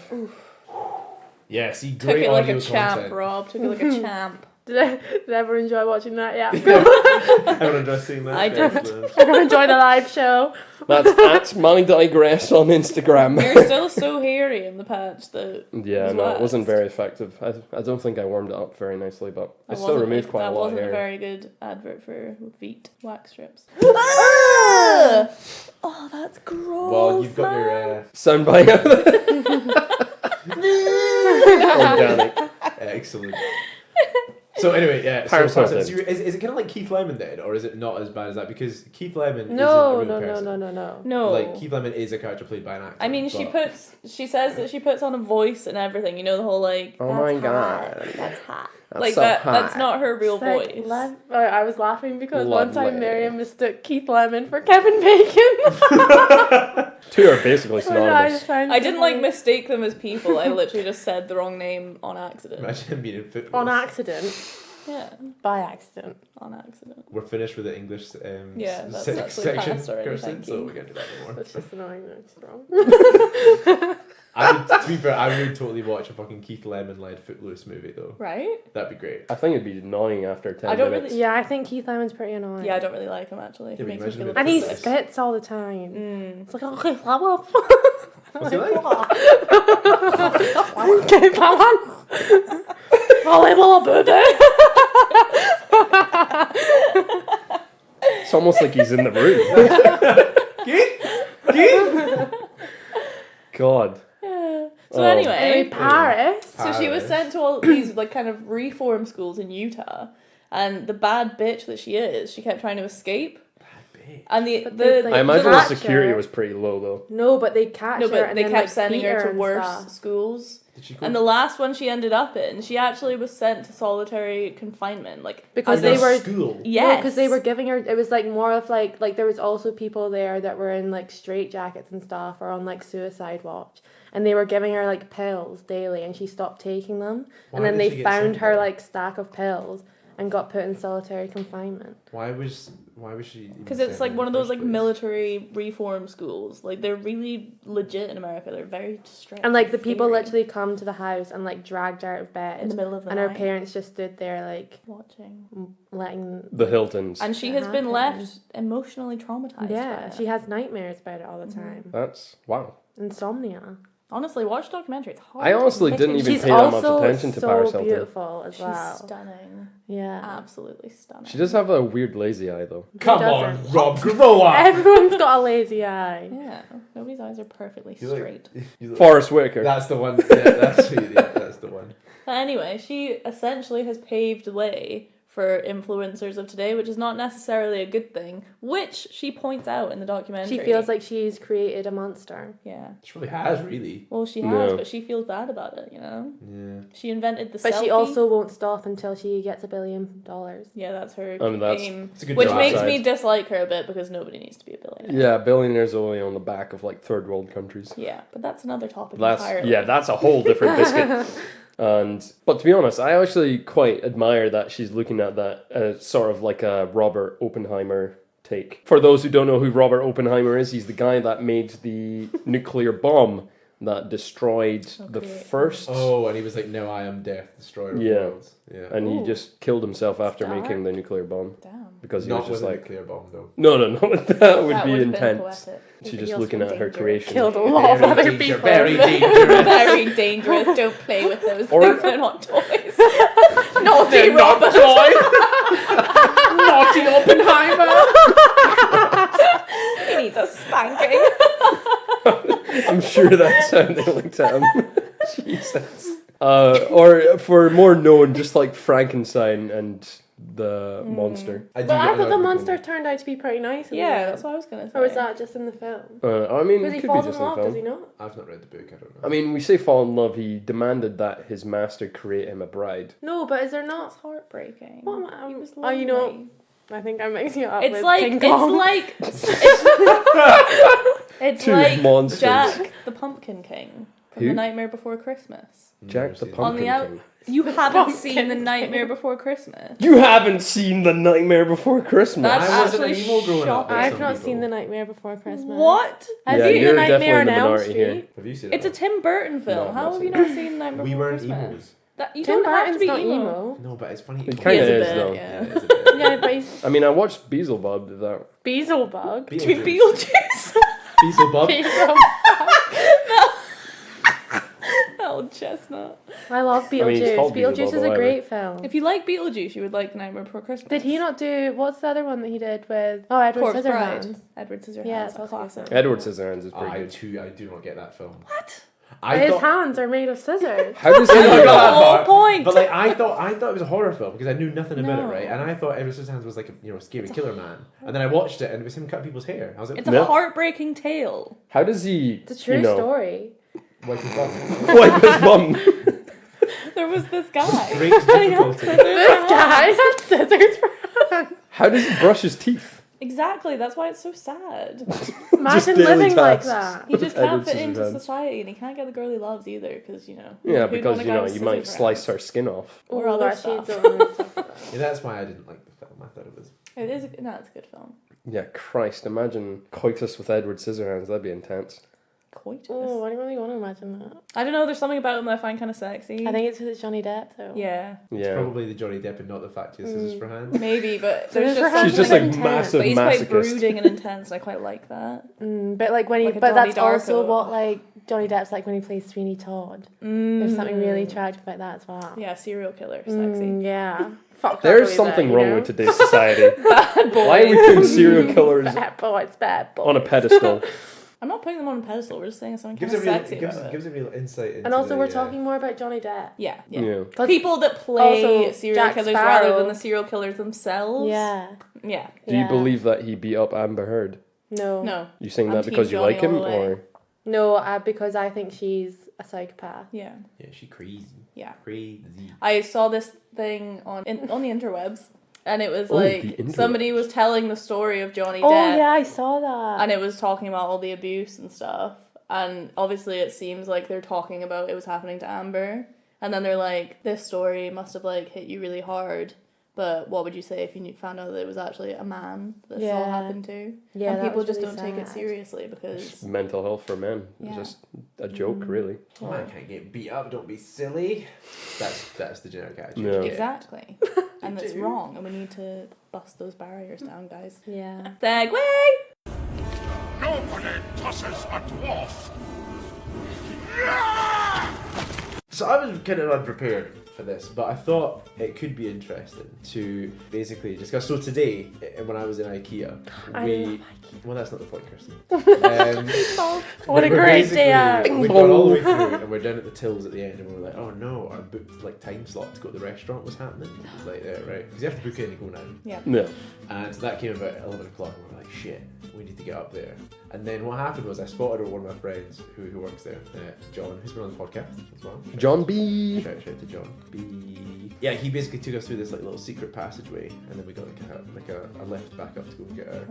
Yeah, see, Took great it like audio a champ, content. Rob. Took it like a champ. Did everyone enjoy watching that? Yeah. Everyone enjoy seeing that? I did. Everyone enjoy the live show. That's at My Digress on Instagram. You're still so hairy in the patch that. Yeah, was no, it wasn't waxed. very effective. I don't think I warmed it up very nicely, but I That still wasn't removed quite a lot of That wasn't hair. a very good advert for Veet wax strips. Oh, that's gross. Well, you've got man. your Soundbite. Organic. excellent. So anyway, yeah. Paris So, Hilton. is it kind of like Keith Lemon then, or is it not as bad as that? Because Keith Lemon No, isn't a no, real no, person. no, no, no. No. Like Keith Lemon is a character played by an actor. I mean, she says that she puts on a voice and everything. You know, the whole like, Oh my That's god. hot. That's hot. That's like so that. hot. That's not her real It's like, voice. I was laughing because one Lovely. time Miriam mistook Keith Lemon for Kevin Bacon. Two are basically synonymous. I didn't like mistake them as people. I literally just said the wrong name on accident. Imagine him being in football. On accident. Yeah, By accident. on accident. We're finished with the English Yeah, that's se- actually section, passed already, Kirsten, thank so you. we're going to do that anymore. That's just annoying that it's wrong. To be fair, I would totally watch a fucking Keith Lemon-led Footloose movie, though. Right? That'd be great. I think it'd be annoying after 10 I don't minutes. Yeah, I think Keith Lemon's pretty annoying. Yeah, I don't really like him actually. Yeah, He but makes me imagine feel if And he Footloose. spits all the time. Mm. It's like, okay, Lemon. What's he like? Okay, come on. Volleyball booty. It's almost like he's in the room. God. So Oh. anyway, Anyway, Paris. so she was Paris. sent to all these like kind of reform schools in Utah, and the bad bitch that she is, she kept trying to escape. And But they, like, I imagine the catch security her. was pretty low though. No, but they catch no, her but and they then, kept like, sending beat her to and worse stuff. schools. Did she go? And the last one she ended up in, she actually was sent to solitary confinement, like Because As they a were school. yes, because they were giving her. It was like more of like there was also people there that were in like straitjackets and stuff or on like suicide watch, and they were giving her like pills daily, and she stopped taking them, Why and then did they she get found sent her there? like stack of pills and got put in solitary confinement. Why was she? even because sent it's there like in one the of those first like place? military reform schools. Like they're really legit in America. They're very strict. And like the people theory. literally come to the house and like dragged her out of bed in the middle of the and night her parents just stood there like watching. letting. The Hiltons. And she It has been happened. left emotionally traumatized. by Yeah, it. she has nightmares about it all the Mm-hmm. time. That's wow. Insomnia. Honestly, watch the documentary. It's hard. I honestly Makes didn't me- even She's pay that much also attention to so Paris Hilton. beautiful as She's well. stunning. Yeah. Absolutely stunning. She does have a weird lazy eye though. Come Who on, doesn't? Rob, grow up. Everyone's got a lazy eye. Yeah, nobody's eyes are perfectly You look- straight. you look- Forrest Whitaker. That's the one. Yeah, that's the one. But anyway, she essentially has paved the way for influencers of today, which is not necessarily a good thing, which she points out in the documentary. She feels like she's created a monster. Yeah. She probably has, really. Well, she has, No. but she feels bad about it, you know? Yeah. She invented the But selfie. she also won't stop until she gets $1 billion. Yeah, that's her I mean, that's- aim. It's a good Which job. makes Side. me dislike her a bit because nobody needs to be a billionaire. Yeah, billionaires only on the back of like third world countries. Yeah, but that's another topic That's entirely. yeah, that's a whole different biscuit. But to be honest, I actually quite admire that she's looking at that sort of like a Robert Oppenheimer take. For those who don't know who Robert Oppenheimer is, he's the guy that made the nuclear bomb that destroyed the Okay. first. Oh, and he was like, "No, I am death, destroyer of Yeah. worlds." Yeah. And he Ooh. just killed himself after Dark. making the nuclear bomb Damn. because he Not was with just a like, nuclear bomb, though. no, that would That be would've been intense. poetic. She's But just he looking also at her dangerous. creation. Killed a lot of other people. Very dangerous. Very dangerous. Don't play with those Or- things. They're not toys. Naughty They're not Robert. Naughty Oppenheimer. He needs a spanking. I'm sure that's how they looked at him. Jesus. Or for more known, just like Frankenstein and the monster. But I thought the monster turned out to be pretty nice. in the Yeah, end. that's what I was gonna say. Or was that just in the film? I mean, Because it he could be falls in just in love, does he film. not? I've not read the book. I don't know. I mean, we say fall in love. He demanded that his master create him a bride. No, but is there not? That's heartbreaking. What am I- He was oh, you know, lonely. I think I'm mixing it up It's with like King Kong. it's Two like monsters. Jack the Pumpkin King from Who? The Nightmare Before Christmas. Jack the seen it. On Pumpkin the out, King. you haven't seen The Nightmare Before Christmas. You haven't seen The Nightmare Before Christmas. That's I wasn't actually an emo growing up. shocking. Like I've some not people. seen The Nightmare Before Christmas. What? Have Yeah, you seen you're The Nightmare on definitely in the Elm minority here. Street? Have you seen it? It's a Tim Burton film. No, How not have you seen not seen The Nightmare We Before weren't Christmas? emos. That, you Tim don't have to Burton's be not emo. emo. No, but it's funny. It He kind of is a is, bit, though. yeah. it's a bit. Yeah, but he's I mean, I watched Beelzebub. Did that? Beelzebub. To be Beetlejuice. Beelzebub. Beelzebub. Old chestnut. I love mean, it's Beetlejuice. called Beetlejuice Beelzebub, is a whatever. great film. If you like Beetlejuice, you would like The Nightmare Before Christmas. Did he not do, what's the other one that he did with, Edward Corpse Bride. Scissorhands? Edward Scissorhands. Yeah, That's it's a also a good classic. film. Edward Scissorhands is pretty I good. too. I do not get that film. What? I His thought. hands are made of scissors. How does he I know got that? that whole part, point. But like I thought it was a horror film because I knew nothing about No. it, right? And I thought Edward Scissorhands was like a scary killer man. And then I watched it and it was him cutting people's hair. I was like, It's a Yeah. heartbreaking tale. How does he? It's a true story. "What's his bum?" Wipe his bum. There was this guy. Great difficulty. This guy had scissors for hands. How does he brush his teeth? Exactly. That's why it's so sad. Imagine daily living like tasks. that. He just Edward can't fit into Scissorhands. society, and he can't get the girl he loves either, because Yeah, who'd because wanna go you might scissors slice round? her skin off. Or Oh, other actually, stuff. don't want to talk about that. Yeah, that's why I didn't like the film. I thought it was. It is. No, it's a good film. Yeah, Christ! Imagine coitus with Edward Scissorhands. That'd be intense. Coitus. Oh, I don't really want to imagine that. I don't know. There's something about him that I find kind of sexy. I think it's because it's Johnny Depp, though. Yeah, Yeah. Probably the Johnny Depp and not the fact he has scissors for hands. maybe, but Scissors there's for just hands She's just is like intense. massive But he's quite masochist. brooding and intense, and I quite like that. But like when he, Like a but Donnie that's also Darko. what like Johnny Depp's like when he plays Sweeney Todd. There's something really attractive about that as well. Yeah, serial killer, sexy. Yeah. Fuck. There's that something you wrong know? with today's society. Bad boy. Why are we putting serial killers Bad boys, bad boys. on a pedestal? I'm not putting them on a pedestal. We're just saying something Gives kind a of real, sexy gives, about it. gives a real insight into And also, the, we're talking more about Johnny Depp. Yeah, yeah. Yeah. 'Cause People that play also serial Jack killers rather Sparrow. than the serial killers themselves. Yeah. Yeah. Do you Yeah. believe that he beat up Amber Heard? No. No. You saying I'm that Team because you Johnny like him, all the way. or No, because I think she's a psychopath. Yeah. Yeah, she crazy. Yeah. Crazy. I saw this thing on the interwebs, and it was Oh, like the interwebs. somebody was telling the story of Johnny Oh Depp, yeah, I saw that. and it was talking about all the abuse and stuff. And obviously, it seems like they're talking about it was happening to Amber, and then they're like, "This story must have like hit you really hard." But what would you say if you found out that it was actually a man that this all Yeah. happened to? Yeah, and that people was just really don't take it sad. seriously because mental health for men? Yeah. It's just a joke, really. Oh, man can't get beat up. Don't be silly. That's the generic attitude. Yeah. exactly, and that's wrong, and we need to bust those barriers down, guys. Yeah. Segway. Nobody tosses a dwarf. So I was kind of unprepared for this, but I thought it could be interesting to basically discuss. So today, when I was in IKEA, well, that's not the point, Kirsten. What a we're great day out. basically- We got all the way through and we're down at the tills at the end and we were like, oh no, our booked like time slot to go to the restaurant was happening. It was like, yeah, right, because you have to book in and go now. Yeah. No. And so that came about 11 o'clock and we were like, shit, we need to get up there. And then what happened was I spotted one of my friends who works there, John, who's been on the podcast as well. John B. Shout to John B. Yeah, he basically took us through this like little secret passageway, and then we got like a lift back up to go and get our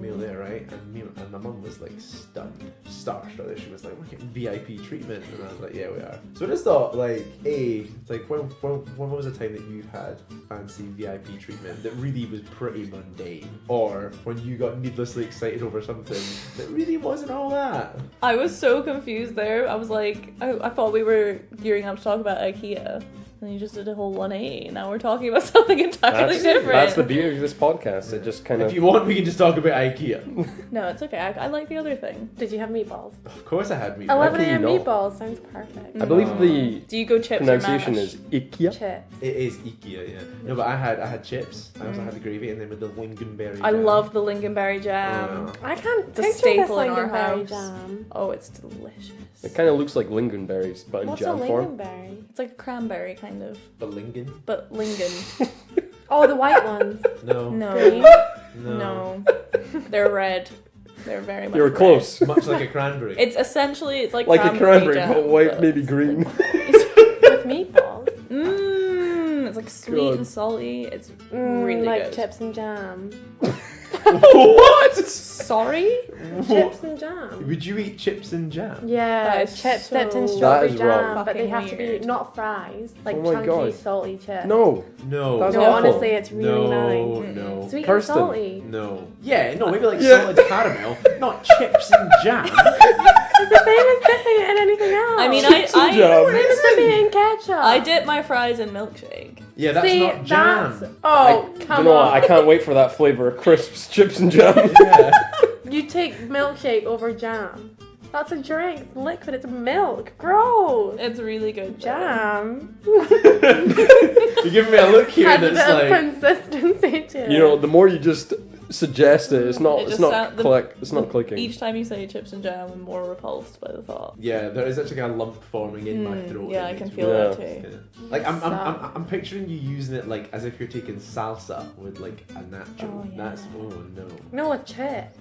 meal there, right? And my mum was like stunned, starstruck. She was like, "We're getting VIP treatment," and I was like, "Yeah, we are." So I just thought, like, it's like when was the time that you've had fancy VIP treatment that really was pretty mundane, or when you got needlessly excited over something that really wasn't all that? I was so confused there. I was like, I thought we were gearing up to talk about IKEA. And you just did a whole 180. Now we're talking about something entirely different. That's the beauty of this podcast. It just kind of... If you want, we can just talk about IKEA. No, it's okay. I like the other thing. Did you have meatballs? Of course I had meatballs. 11 can you a.m. not? meatballs sounds perfect. I believe the Do you go chips pronunciation or is mash? IKEA. Chips. It is IKEA, yeah. No, but I had chips. I also had the gravy, and then with the lingonberry. I jam. love the lingonberry jam. Oh. I can't It's a picture staple this in our lingonberry house. jam. Oh, it's delicious. It kind of looks like lingonberries, but in What's a jam form. lingonberry? It's like a cranberry kind of, The lingon? but lingen. Oh, the white ones. No. No, Green. no, they're red. They're very much. You were red. close. Much like a cranberry. It's essentially it's like A cranberry, jam, but white, maybe green. With meatballs. It's like sweet God. and salty. It's really like good. chips and jam. What? Sorry? Chips and jam. Would you eat chips and jam? Yeah, That is chips dipped in so- strawberry That is jam, wrong. but they Fucking have to weird. be not fries, like Oh my chunky, God. salty chips. No. No. That's No, awful. honestly, it's really no, nice. no, Sweet Kirsten. and salty. no. Yeah, no, maybe like Yeah. solid caramel, not chips and jam. It's the same as dipping it in anything else. I mean, Chips and I jam. Same as dipping it in ketchup. I dip my fries in milkshake. Yeah, that's See, not jam. that's... Oh, You come know what? I on. can't wait for that flavor of crisps, chips, and jam. Yeah. You take milkshake over jam. That's a drink. It's liquid. It's milk. Gross. It's really good. Jam. You're giving me a look here Has a that's bit of like. consistency to it. You know, the more you just suggest it, it's not. It It's just not sound- It's not clicking. Each time you say chips and jam, I'm more repulsed by the thought. Yeah, there is actually a lump forming in my throat. Yeah, that I can makes feel me- Yeah. that too. Yeah. Like I'm picturing you using it like as if you're taking salsa with like a nacho. Oh, yeah. That's no. No, a chip.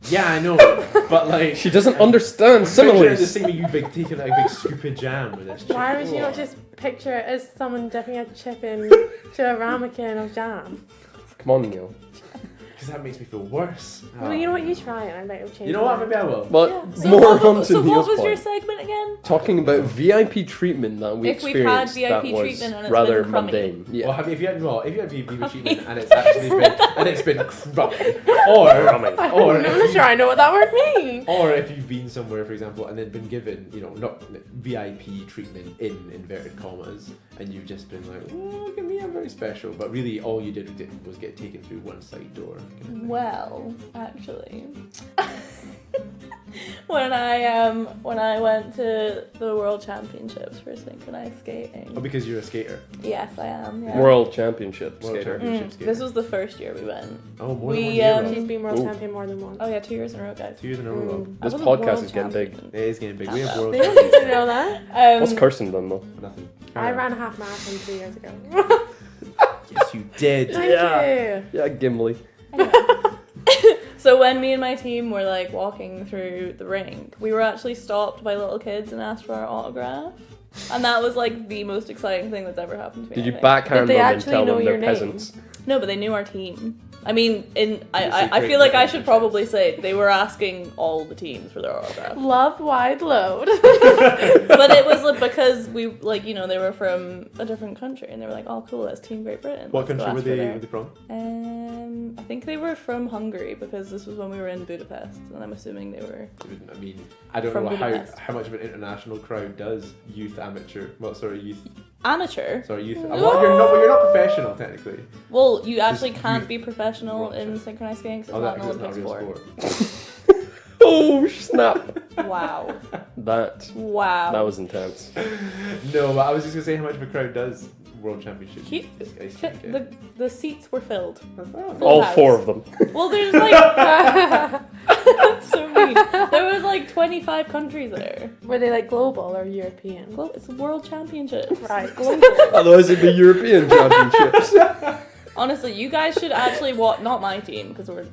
Yeah, I know, but like She doesn't understand picturing the similes. same way you taking like a big scoop of jam with this. Why chip. would you not just picture it as someone dipping a chip in to a ramekin of jam? Come on, Neil. Because that makes me feel worse. Well, you know what? You try it. I bet it'll change. You know what? Maybe I will. But Yeah. more what, on to so Neil's what was your point. segment again? Talking about VIP treatment that we If we've had experienced VIP that was treatment and it's rather been crummy. mundane. Yeah. Well, if you had VP treatment and it's actually been crummy, or I'm not sure I know what that word means. or if you've been somewhere, for example, and then been given, not VIP treatment in inverted commas, and you've just been like, oh, look at me, I'm very special, but really all you did was get taken through one side door. Well, actually, when I went to the World Championships for synchronized skating. Oh, because you're a skater. Yes, I am. Yeah. World Championship World skater. Championship skater. This was the first year we went. Oh, more than we, 1 year. um, Ross. She's been world Ooh. champion more than once. Oh yeah, 2 years in a row, guys. 2 years in a row. I This wasn't podcast world is getting big. champion. It is getting big. We have Calm world They don't need to know that. What's Kirsten done though? Nothing. I ran a half marathon 3 years ago. Yes, you did. Thank Yeah. you. Yeah, Gimli. So when me and my team were like walking through the rink, we were actually stopped by little kids and asked for our autograph. And that was like the most exciting thing that's ever happened to me. Did I you think. backhand Did they them and actually tell know them they're your name? peasants? No, but they knew our team. I mean, I great feel like I should relationships. probably say they were asking all the teams for their autograph. Love wide load. But it was like because we they were from a different country and they were like, oh cool, that's Team Great Britain. What Let's go country were ask for they their-" from? I think they were from Hungary because this was when we were in Budapest, and I'm assuming they were. I mean, I don't From know Budapest. how much of an international crowd does youth. Amateur. Sorry, youth. Well, you're not professional technically. Well, you actually Just can't youth be professional World in Champ. synchronized skating because Oh, it's that not an because it's not a Olympic real sport. sport. Oh snap! Wow. That Wow. was intense. No, but I was just gonna say how much of a crowd does World Championship. He- ice skate. the seats were filled. Oh. All house. 4 of them. Well, there's like that's so mean. There was like 25 countries there. Were they like global or European? Well, it's a world championship. Right. Global. Otherwise, it'd be European Championships. Honestly, you guys should actually watch. Not my team because we're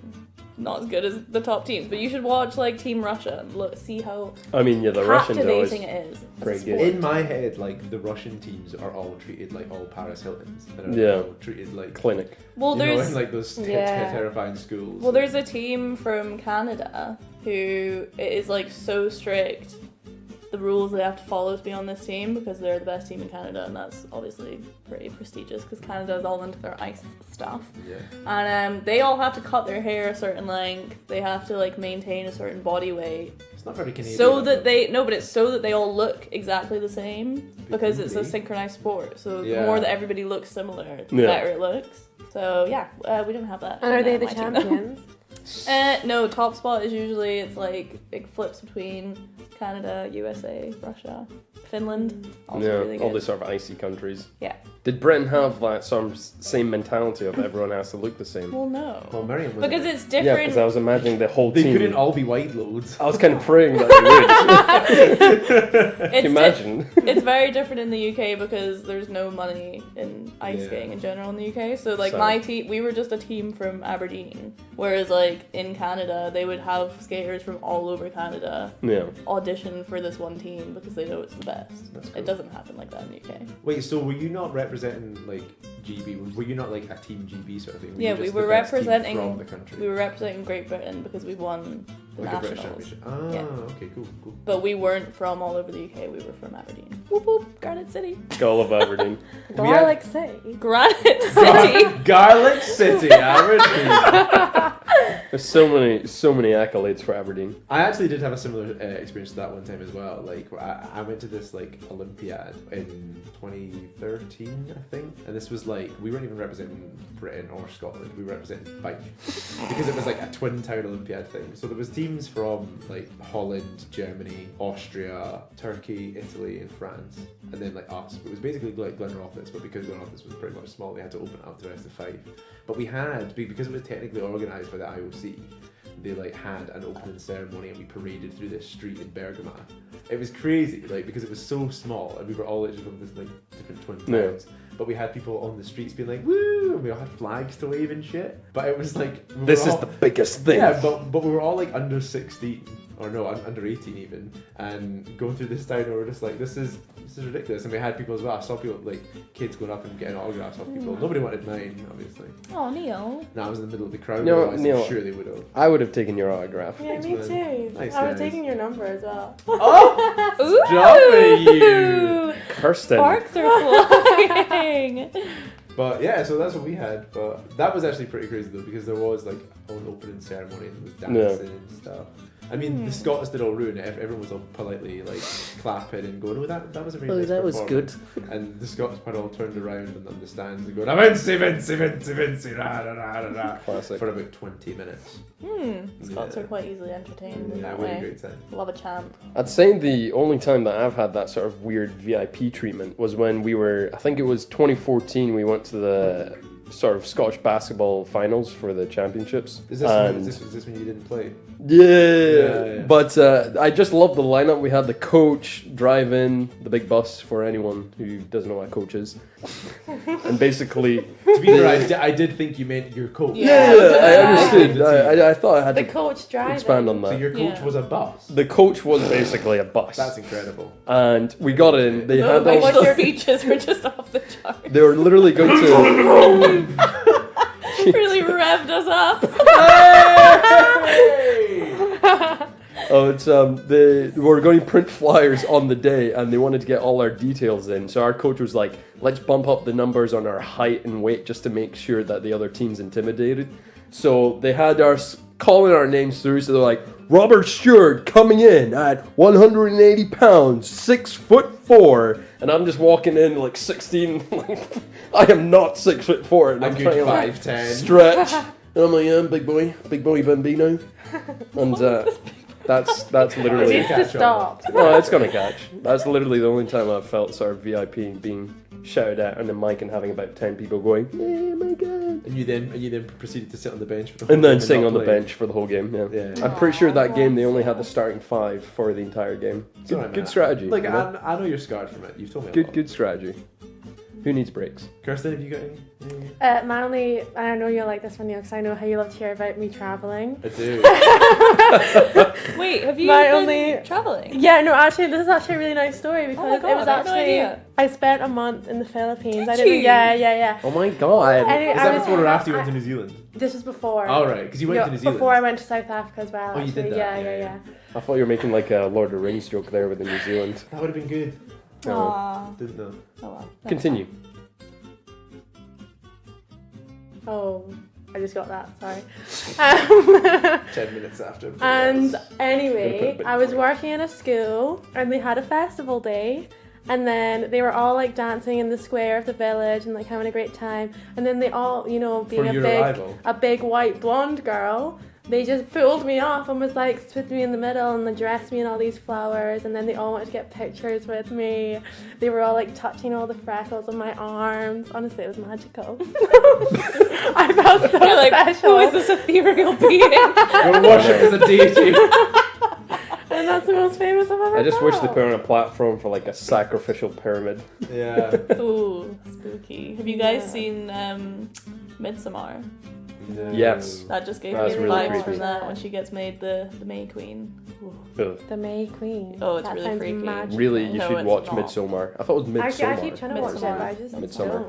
not as good as the top teams, but you should watch like Team Russia and look, see how I mean, yeah, the Russians are always captivating it is. as a pretty good. sport. In my head, like the Russian teams are all treated like all Paris Hiltons. And are Yeah. all treated like clinic. Well, you know, there's in like those Yeah. terrifying schools. well, there's a team from Canada who it is like so strict. The rules they have to follow to be on this team because they're the best team in Canada, and that's obviously pretty prestigious because Canada's all into their ice stuff. Yeah. And they all have to cut their hair a certain length. They have to like maintain a certain body weight, It's not very Canadian. so that but it's so that they all look exactly the same because it's a Really? synchronized sport. So the Yeah. more that everybody looks similar, the Yeah. better it looks. So yeah, we don't have that. And are in, they my the team, though. champions? No, top spot is usually it's like it flips between Canada, USA, Russia, Finland. Also Yeah, really all good. these sort of icy countries. Yeah. Did Britain have that sort of same mentality of everyone has to look the same? Well, no. Well, Miriam was Because it's Yeah, different. because I was imagining the whole they team. couldn't all be white loads. I was kind of praying that they would. It's Imagine. It's very different in the UK because there's no money in ice Yeah. skating in general in the UK. So like So- my team, we were just a team from Aberdeen. Whereas like in Canada, they would have skaters from all over Canada Yeah. audition for this one team because they know it's the best. That's cool. It doesn't happen like that in the UK. Wait, so were you not representing like GB? Were you not like a team GB sort of thing? Yeah, you we just were the best team representing- from the country. We were representing Great Britain because we won the like a British nationals. championship. Ah, Yeah. okay, cool. But we weren't from all over the UK. We were from Aberdeen. Whoop whoop, Granite City. Skull of Aberdeen. Garlic City. Granite City. Garlic City, Aberdeen. There's so many accolades for Aberdeen. I actually did have a similar experience to that one time as well. Like I went to this like Olympiad in 2013, I think, and this was like we weren't even representing Britain or Scotland. We were representing Fife because it was like a twin town Olympiad thing. So there was teams from like Holland, Germany, Austria, Turkey, Italy, and France, and then like us. It was basically like Glenrothes, but because Glenrothes was pretty much small, they had to open it up to the rest of Fife. But we had because it was technically organised by the IOC. They like had an opening ceremony and we paraded through this street in Bergamo. It was crazy, like because it was so small and we were all literally from this like different twin Yeah. towns. But we had people on the streets being like, "Woo!" and we all had flags to wave and shit. But it was like we This were is all- the biggest thing. yeah, but we were all like under 16 or no, under 18 even, and going through this town, and we were just like, this is ridiculous. And we had people as well. I saw people like kids going up and getting autographs off people. Nobody wanted mine, obviously. Oh, Neil. No, I was in the middle of the crowd. No, otherwise Neil. I'm sure they would have. I would have taken your autograph. Yeah, Thanks, me man. too. Nice I was guys. taking your number as well. Oh, stop it, you! Kirsten. Sparks are flying. But yeah, so that's what we had. But that was actually pretty crazy though, because there was like an opening ceremony and there was dancing and stuff. I mean, the Scots did all ruin it. Everyone was all politely like clapping and going, "Oh, that was a very nice performance." And the Scots had all turned around on the stands and going, "Vinci, Vinci, Vinci, Vinci, rah, rah, rah, rah, rah," Classic. for about 20 minutes. Scots Yeah. are quite easily entertained in Yeah, that we had a way. great time. Love a chant. I'd say the only time that I've had that sort of weird VIP treatment was when we were, I think it was 2014, we went to the sort of Scottish basketball finals for the championships. Is this when you didn't play? Yeah. Yeah. But I just love the lineup. We had the coach drive in, the big bus for anyone who doesn't know what a coach is. And basically... To be fair, I did think you meant your coach. Yeah, I understood. I thought I had The to coach driving. expand on So that. your coach Yeah. was a bus. The coach was basically a bus. That's incredible. And we got in. They No, had my all, speeches were just off the charts. they were literally going to... Really revved us up. Oh, it's they were going to print flyers on the day, and they wanted to get all our details in. So our coach was like, "Let's bump up the numbers on our height and weight just to make sure that the other team's intimidated." So they had us calling our names through. So they're like, "Robert Stewart coming in at 180 pounds, 6'4", and I'm just walking in like 16. Like, I am not 6'4", and A I'm good trying to like 5'10". stretch. And I'm like, yeah, big boy Bambino, and that's It literally. needs to stop. No, it's gonna catch. That's literally the only time I've felt sort of VIP being shouted at on the mic and having about 10 people going, "Oh my god!" And you then proceeded to sit on the bench for the whole And then game sing not on the play. bench for the whole game. Yeah. Yeah. I'm pretty sure that game they bless only you. had the starting 5 for the entire game. It's alright, Good man. strategy. Like you know? I know you're scarred from it. You've told me. A lot. Good strategy. Who needs breaks? Kirsten, have you got any? My only, and I know you'll like this one, Neil, because I know how you love to hear about me traveling. I do. Wait, have you My been only- traveling? Yeah, no, actually, this is actually a really nice story because Oh my it God, was I had no actually idea. I spent a month in the Philippines. Did I didn't. you? Yeah. Oh my god. Anyway, Is I that was- before or after you I- went to New Zealand? This was before. All right, because you went Yeah, to New Zealand. before I went to South Africa as well. Oh, you did actually. that, Yeah, yeah, yeah. I thought you were making like a Lord of the Rings joke there with the New Zealand. That would have been good. Oh. Aw. Didn't know. Oh well. Continue. Oh, I just got that. Sorry. 10 minutes after. And Gonna put anyway, a bit I was before. working in a school and they had a festival day. And then they were all like dancing in the square of the village and like having a great time. And then they all, you know, being For a your big, arrival? a big white blonde girl, they just pulled me off and was like stood me in the middle and they dressed me in all these flowers. And then they all wanted to get pictures with me. They were all like touching all the freckles on my arms. Honestly, it was magical. I felt so You're like, special. who is this ethereal being? Your worship is a deity. And that's the most famous I've ever I just wish they felt. put on a platform for like a sacrificial pyramid. Yeah. Ooh, spooky. Have you guys Yeah. seen Midsommar? No. Yes. That just gave That's me really vibes creepy. from that when she gets made the May Queen. Ooh. Ugh. The May Queen. Oh, it's That really sounds freaky. magical. Really, you No, should it's watch not. Midsommar. I thought it was Midsommar. Actually, I keep trying to watch it, but I just Midsommar.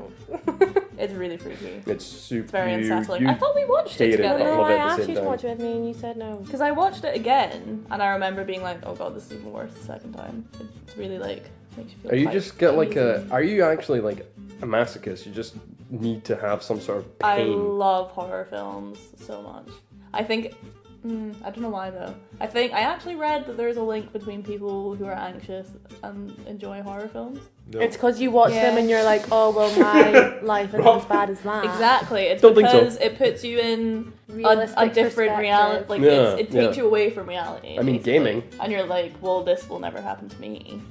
don't. It's really freaky. It's super. It's very unsettling. You I thought we watched hate it it, No, but together. no, love it I at the asked same you to time. watch it with me and you said no. Because I watched it again, and I remember being like, "Oh god, this is even worse the second time." It's really like makes you feel. Are you quite just get like uneasy. a? Are you actually like a masochist? You just need to have some sort of I pain. love horror films so much. I think. I don't know why though. I think I actually read that there's a link between people who are anxious and enjoy horror films. No. It's because you watch Yeah. them and you're like, oh, well, my life isn't as bad as that. Exactly. It's Don't think so. because it puts you in a Realistic different reality. perspective. Like Yeah, it takes yeah. you away from reality. I mean, basically. gaming. And you're like, well, this will never happen to me.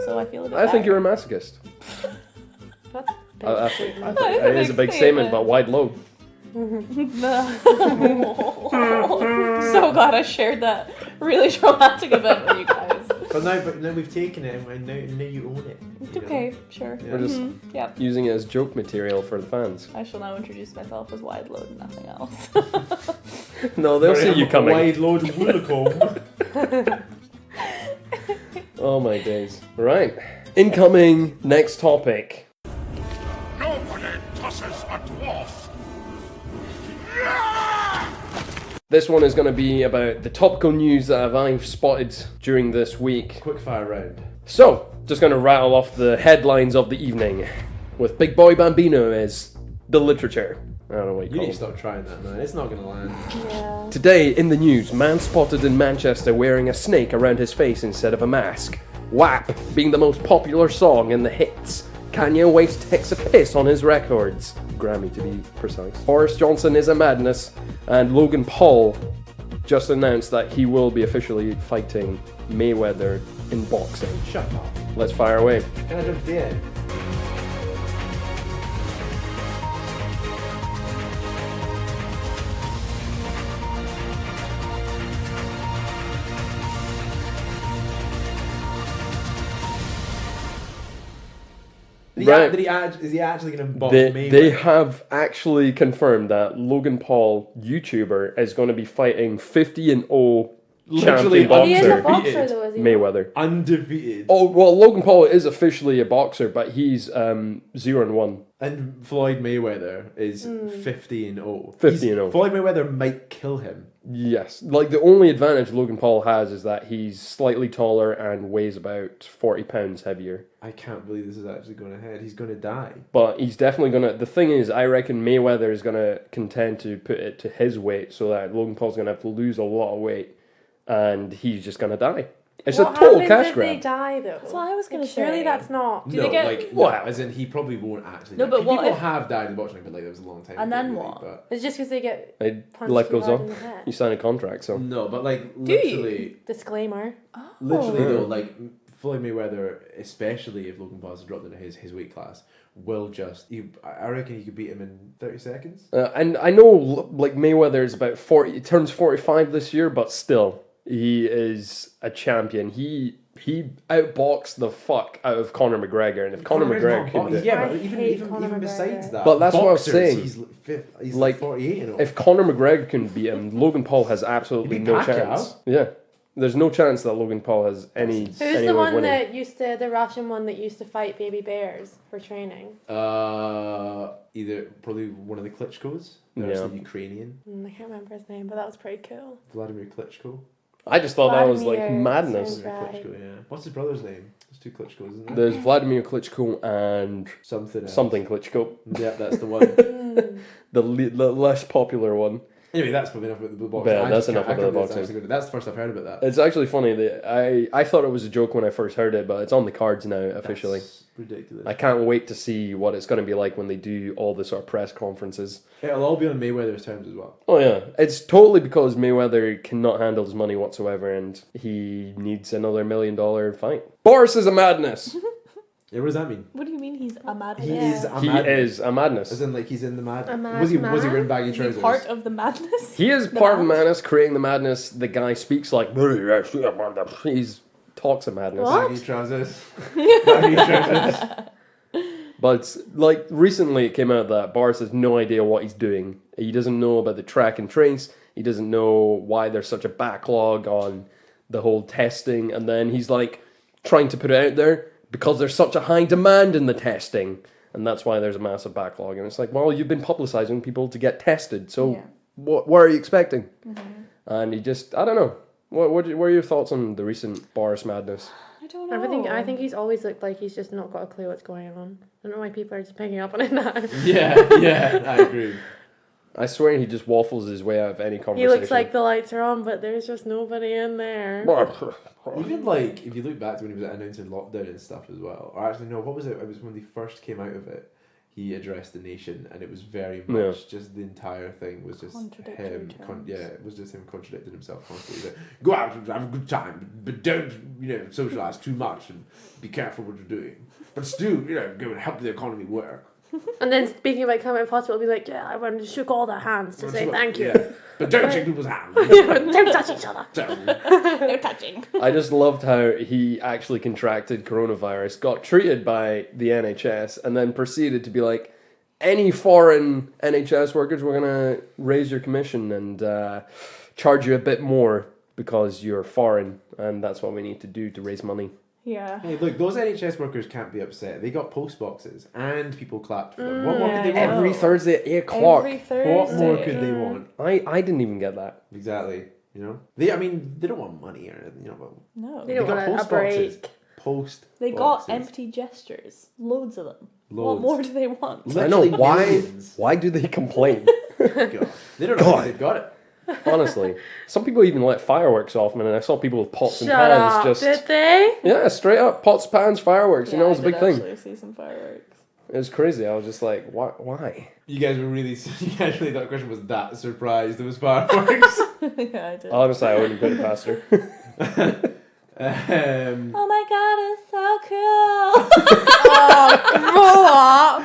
So I feel a bit I think bad. you're a masochist. That's a big I statement. think That is a it is a big big statement, statement. but wide low. So glad I shared that really traumatic event with you guys. But now we've taken it and now you own it. It's you know? okay, sure. Yeah. We're just Yep. using it as joke material for the fans. I shall now introduce myself as Wide Load and nothing else. No, they'll see you coming. Wide load of Woolacombe. Oh my days. Right. Incoming next topic. Nobody tosses a dwarf. This one is going to be about the topical news that I've spotted during this week. Quick fire round. So, just going to rattle off the headlines of the evening with Big Boy Bambino as the literature. I don't know what You you need to call it. stop trying that, man. It's not gonna land. Yeah. Today in the news, man spotted in Manchester wearing a snake around his face instead of a mask. WAP being the most popular song in the hits. Kanye West takes a piss on his records. Grammy to be precise. Boris Johnson is a madness. And Logan Paul just announced that he will be officially fighting Mayweather in boxing. Shut up. Let's fire away. Can I jump in? Right. Is he actually going to box They Mayweather? have actually confirmed that Logan Paul, YouTuber, is going to be fighting 50-0 Literally champion He is a boxer boxer, Undefeated. though, is he? Mayweather. Undefeated. Oh well, Logan Paul is officially a boxer, but he's 0-1. And Floyd Mayweather is 50-0. 50-0. Floyd Mayweather might kill him. Yes, like the only advantage Logan Paul has is that he's slightly taller and weighs about 40 pounds heavier. I can't believe this is actually going ahead. He's going to die. But he's definitely gonna. The thing is, I reckon Mayweather is gonna contend to put it to his weight, so that Logan Paul's gonna have to lose a lot of weight, and he's just gonna die. It's What a total happens cash if they grab. die, though? That's what I was gonna Like, surely say. that's not. Do they get- like What? no, as in he probably won't actually. No, die. but what people if- have died in boxing, but like that was a long time. And ago, then really, what? But It's just because they get punched Life too goes hard on. in the head. You sign a contract, so no, but like Do you? literally, Disclaimer. literally Oh. though, like Floyd Mayweather, especially if Logan Paul has dropped into his weight class, will just... I reckon you could beat him in 30 seconds. And I know, like, Mayweather is about 40... He turns 45 this year, but still, he is a champion. He outboxed the fuck out of Conor McGregor, and if Conor McGregor can do it... Yeah, but I hate Conor even besides McGregor. that... But that's what I was boxers, saying. He's Like, like 48 and all. If Conor McGregor can beat him, Logan Paul has absolutely He'd beat no Pacquiao. chance. Yeah. There's no chance that Logan Paul has any Who's way the of one winning. that the Russian one that used to fight baby bears for training? Either probably one of the Klitschko's. They're Yeah. actually Ukrainian. I can't remember his name, but that was pretty cool. Vladimir Klitschko. I just thought that was like Vladimir madness. sounds right. Klitschko, yeah. What's his brother's name? There's two Klitschko's, isn't there? There's Vladimir Klitschko and Something else. something Klitschko. Yeah, that's the one. The less popular one. Anyway, that's probably enough about the boxing. Yeah, I that's just enough can't- I about the can't believe boxing. it's actually good. That's the first I've heard about that. It's actually funny that I thought it was a joke when I first heard it, but it's on the cards now officially. That's ridiculous. I can't wait to see what it's going to be like when they do all the sort of press conferences. It'll all be on Mayweather's terms as well. Oh yeah, it's totally because Mayweather cannot handle his money whatsoever, and he needs another $1 million fight. Boris is a madness. Yeah, what does that mean? What do you mean he's a madman? He is a He madman. is a madness. As in, like, he's in the mad. A mad was he man? wearing baggy Is he trousers? part of the madness? He is The part of the mad? madness, creating the madness. The guy speaks like he's talks of madness. What? Baggy trousers. Baggy trousers. But like recently, it came out that Boris has no idea what he's doing. He doesn't know about the track and trace. He doesn't know why there's such a backlog on the whole testing, and then he's like trying to put it out there because there's such a high demand in the testing, and that's why there's a massive backlog. And it's like, well, you've been publicizing people to get tested, so Yeah. what are you expecting? And he just, I don't know. What are your thoughts on the recent Boris madness? I don't know. I think he's always looked like he's just not got a clue what's going on. I don't know why people are just picking up on it now. Yeah, I agree. I swear he just waffles his way out of any He conversation. looks like the lights are on, but there's just nobody in there. Even like, if you look back to when he was announcing lockdown and stuff as well, or actually no, what was it? It was when they first came out of it. He addressed the nation, and it was very much just the entire thing was just Contradictory him. terms. It was just him contradicting himself constantly. He's like, go out and have a good time, but don't socialize too much and be careful what you're doing. But still, go and help the economy work. And then speaking about Climate Hospital, be like, yeah, I went and shook all their hands to say thank you. Yeah. But don't shake people's hands. Don't touch each other. Don't. No touching. I just loved how he actually contracted coronavirus, got treated by the NHS, and then proceeded to be like, any foreign NHS workers, we're going to raise your commission and charge you a bit more because you're foreign, and that's what we need to do to raise money. Yeah. Hey, look, those NHS workers can't be upset. They got post boxes and people clapped for them. What more could they Yeah, I want? know. Every Thursday at 8 o'clock. Every Thursday. What more could they want? I didn't even get that. Exactly. They don't want money or anything. But No. They don't got want a post break. boxes. Post. They got boxes. empty gestures. Loads of them. What Loads. more do they want? Literally I know, why millions. Why do they complain? God. They don't know how they've got it. Honestly. Some people even let fireworks off, man, and I saw people with pots and Shut pans up, just... did they? Yeah, straight up, pots, pans, fireworks, it was a big thing. I did actually see some fireworks. It was crazy. I was just like, why? You guys really that question was that surprised there was fireworks. Yeah, I did. Honestly, I wouldn't put it past her. Oh my god, it's so cool! Grow up.